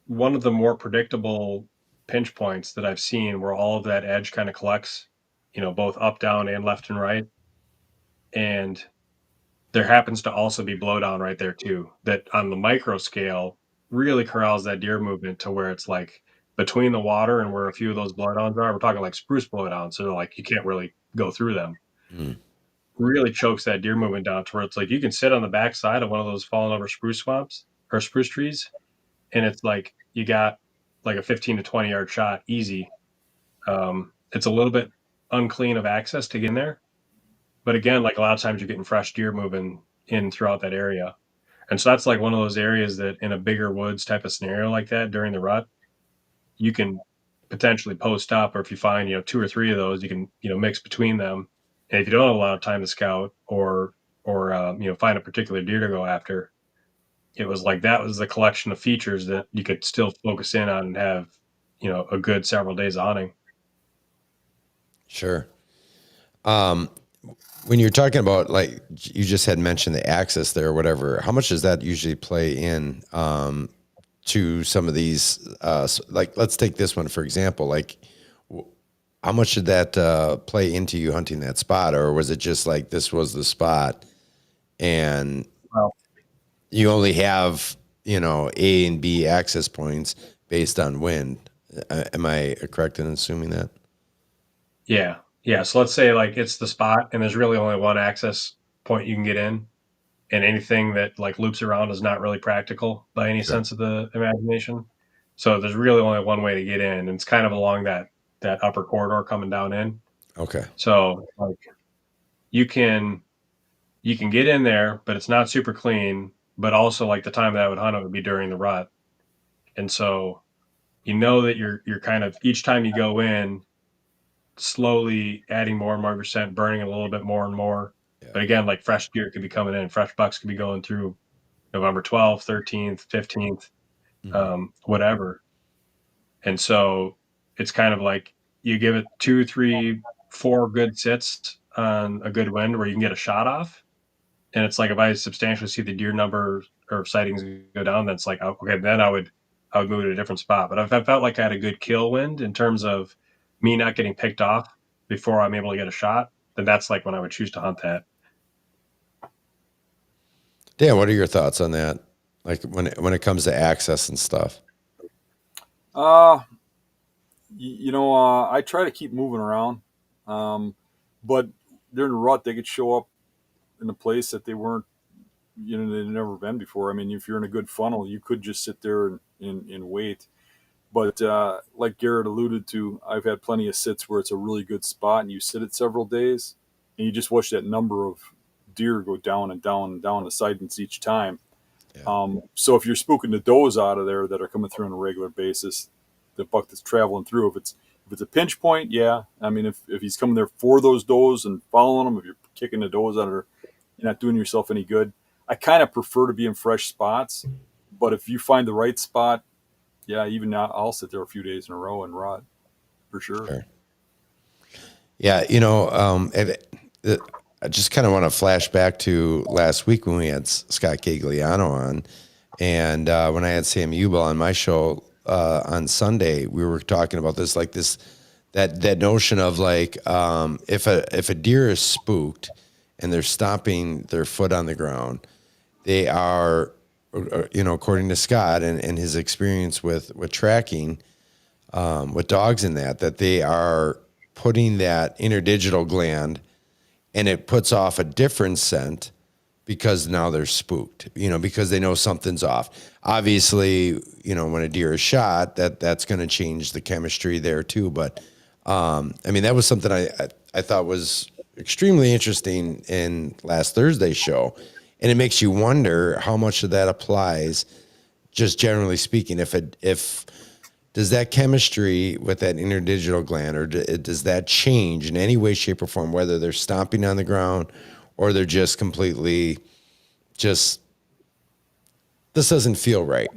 S3: one of the more predictable pinch points that I've seen, where all of that edge kind of collects, both up, down, and left and right. And there happens to also be blowdown right there too, that on the micro scale really corrals that deer movement to where it's like between the water and where a few of those blowdowns are. We're talking like spruce blowdowns, so like you can't really go through them. Really chokes that deer movement down to where it's like you can sit on the backside of one of those fallen over spruce swamps or spruce trees, and it's like you got like a 15 to 20 yard shot easy. It's a little bit unclean of access to get in there, but again, like a lot of times you're getting fresh deer moving in throughout that area. And so that's like one of those areas that in a bigger woods type of scenario like that during the rut, you can potentially post up, or if you find 2 or 3 of those, you can mix between them. And if you don't have a lot of time to scout or find a particular deer to go after, it was like that was the collection of features that you could still focus in on and have a good several days of hunting.
S2: Sure. When you're talking about, like you just had mentioned the access there or whatever, how much does that usually play in to some of these, like let's take this one for example, like how much did that play into you hunting that spot, or was it just like this was the spot and you only have A and B access points based on wind? Am I correct in assuming that?
S3: Yeah, so let's say like it's the spot and there's really only one access point you can get in, and anything that like loops around is not really practical by any sense of the imagination. So there's really only one way to get in, and it's kind of along that that upper corridor coming down in.
S2: Okay.
S3: So like you can get in there, but it's not super clean. But also like the time that I would hunt it would be during the rut, and so you know that you're kind of each time you go in, slowly adding more and more percent, burning a little bit more and more.
S2: Yeah.
S3: But again, like fresh deer could be coming in, fresh bucks could be going through November 12th, 13th, 15th, whatever. And so it's kind of like you give it 2, 3, 4 good sits on a good wind where you can get a shot off. And it's like, if I substantially see the deer number or sightings go down, then it's like, okay, then I would move to a different spot. But if I felt like I had a good kill wind in terms of me not getting picked off before I'm able to get a shot, then that's like when I would choose to hunt that.
S2: Dan, what are your thoughts on that? Like when it comes to access and stuff?
S4: I try to keep moving around. But during the rut, they could show up in a place that they weren't, they'd never been before. I mean, if you're in a good funnel, you could just sit there and wait. But like Garrett alluded to, I've had plenty of sits where it's a really good spot and you sit it several days and you just watch that number of deer go down and down and down the sightings each time. Yeah. So if you're spooking the does out of there that are coming through on a regular basis, the buck that's traveling through, if it's a pinch point, yeah. I mean, if he's coming there for those does and following them, if you're kicking the does out of there, you're not doing yourself any good. I kind of prefer to be in fresh spots, but if you find the right spot, yeah, even now I'll sit there a few days in a row and rot for sure.
S2: Yeah, I just kind of want to flash back to last week when we had Scott Gagliano on, and when I had Sam Ubel on my show on Sunday, we were talking about this, like that notion of like if a deer is spooked and they're stomping their foot on the ground, they are, according to Scott and his experience with tracking with dogs in that they are putting that interdigital gland, and it puts off a different scent because now they're spooked, because they know something's off. Obviously, when a deer is shot, that's going to change the chemistry there too. But that was something I thought was extremely interesting in last Thursday's show. And it makes you wonder how much of that applies, just generally speaking, if does that chemistry with that interdigital gland, or does that change in any way, shape, or form, whether they're stomping on the ground or they're just completely this doesn't feel right,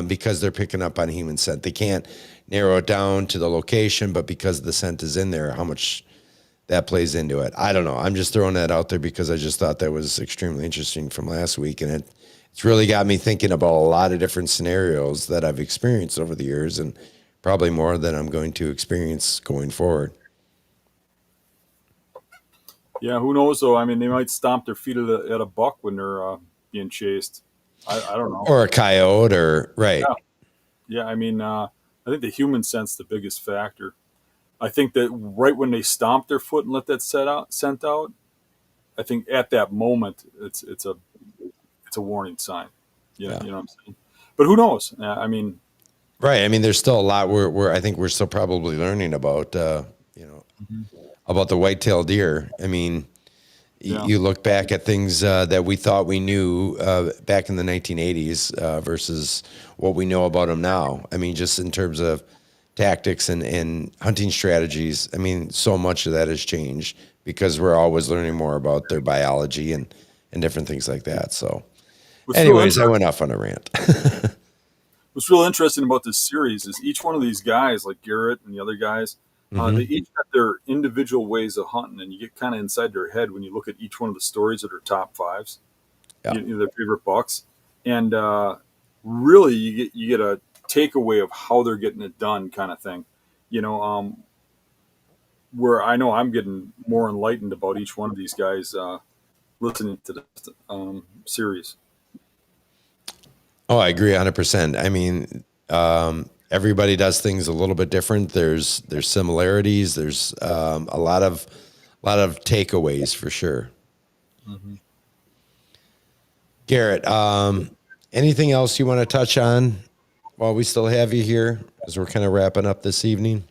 S2: because they're picking up on human scent. They can't narrow it down to the location, but because the scent is in there, how much that plays into it. I don't know. I'm just throwing that out there because I just thought that was extremely interesting from last week. And it's really got me thinking about a lot of different scenarios that I've experienced over the years, and probably more than I'm going to experience going forward.
S4: Yeah, who knows though? I mean, they might stomp their feet at a buck when they're being chased. I don't know.
S2: Or a coyote, or right.
S4: Yeah. I mean, I think the human scent's the biggest factor. I think that right when they stomp their foot and let that scent out, I think at that moment it's a warning sign. Yeah. You know what I'm saying? But who knows? I mean,
S2: right. I mean, there's still a lot where I think we're still probably learning about about the white-tailed deer. I mean, you look back at things that we thought we knew back in the 1980s versus what we know about them now. I mean, just in terms of tactics and hunting strategies, I mean, so much of that has changed because we're always learning more about their biology and different things like that. So anyways, I went off on a rant.
S4: What's real interesting about this series is each one of these guys, like Garrett and the other guys, they each got their individual ways of hunting, and you get kind of inside their head when you look at each one of the stories that are top fives, their favorite bucks, and really you get a takeaway of how they're getting it done, kind of thing. Where I know I'm getting more enlightened about each one of these guys listening to this series.
S2: Oh, I agree 100%. I mean, everybody does things a little bit different. There's similarities. There's a lot of takeaways for sure. Mm-hmm. Garrett, anything else you want to touch on while we still have you here as we're kind of wrapping up this evening?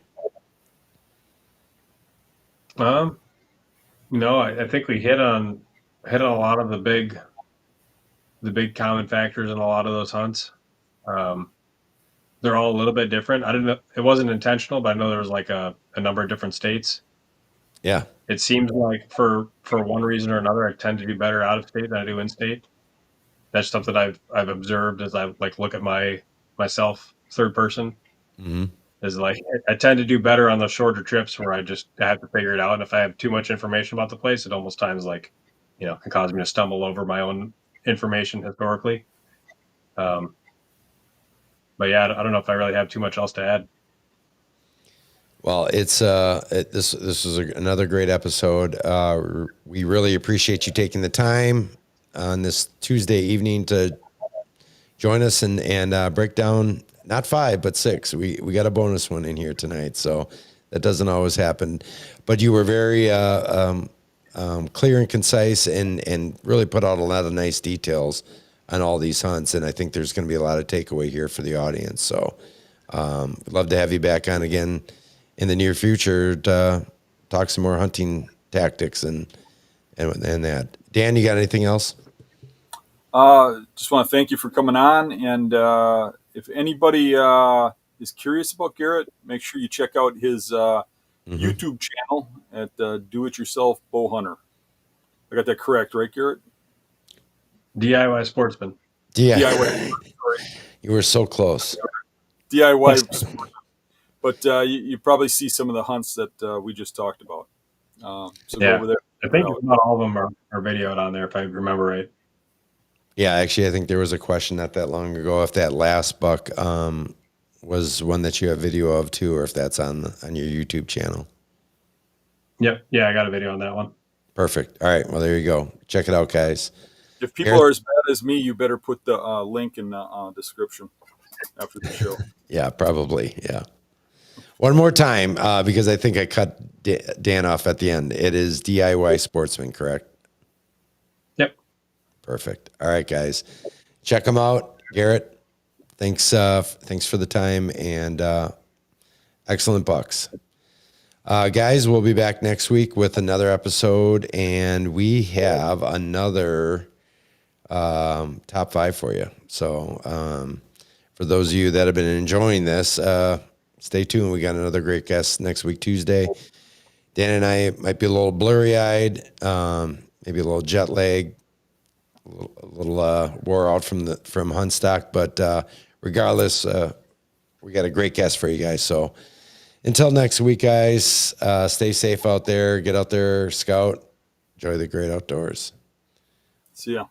S3: I think we hit on a lot of the big common factors in a lot of those hunts. They're all a little bit different. I didn't know, it wasn't intentional, but I know there was like a number of different states.
S2: Yeah.
S3: It seems like for one reason or another, I tend to do better out of state than I do in state. That's something I've observed as I like look at myself third person.
S2: Mm-hmm.
S3: Is like I tend to do better on the shorter trips where I have to figure it out. And if I have too much information about the place, it almost times like, can cause me to stumble over my own information historically. But yeah, I don't know if I really have too much else to add.
S2: Well, this is another great episode. We really appreciate you taking the time on this Tuesday evening to join us and break down not 5 but 6. We got a bonus one in here tonight, so that doesn't always happen. But you were very clear and concise and really put out a lot of nice details on all these hunts, and I think there's going to be a lot of takeaway here for the audience. So we'd love to have you back on again in the near future to talk some more hunting tactics and that. Dan, you got anything else?
S4: Just want to thank you for coming on. And if anybody is curious about Garrett, make sure you check out his YouTube channel at Do It Yourself Bow Hunter. I got that correct, right, Garrett?
S3: DIY Sportsman.
S2: DIY. You were so close.
S4: DIY Sportsman. But you probably see some of the hunts that we just talked about. So
S3: yeah,
S4: go over there.
S3: I think not all of them are videoed on there, if I remember right.
S2: Yeah, actually, I think there was a question not that long ago if that last buck was one that you have video of too, or if that's on your YouTube channel.
S3: Yep. Yeah, I got a video on that one.
S2: Perfect. All right. Well, there you go. Check it out, guys.
S4: If people are as bad as me, you better put the link in the description after the show.
S2: Yeah, probably. Yeah. One more time, because I think I cut Dan off at the end. It is DIY Sportsman, correct?
S3: Yep.
S2: Perfect. All right, guys. Check them out. Garrett, thanks for the time and excellent bucks. Guys, we'll be back next week with another episode, and we have another top 5 for you. So for those of you that have been enjoying this, stay tuned. We got another great guest next week, Tuesday. Dan and I might be a little blurry-eyed, maybe a little jet lag, a little wore out from Huntstock, but regardless, we got a great guest for you guys. So until next week, guys, stay safe out there. Get out there, scout. Enjoy the great outdoors.
S4: See ya.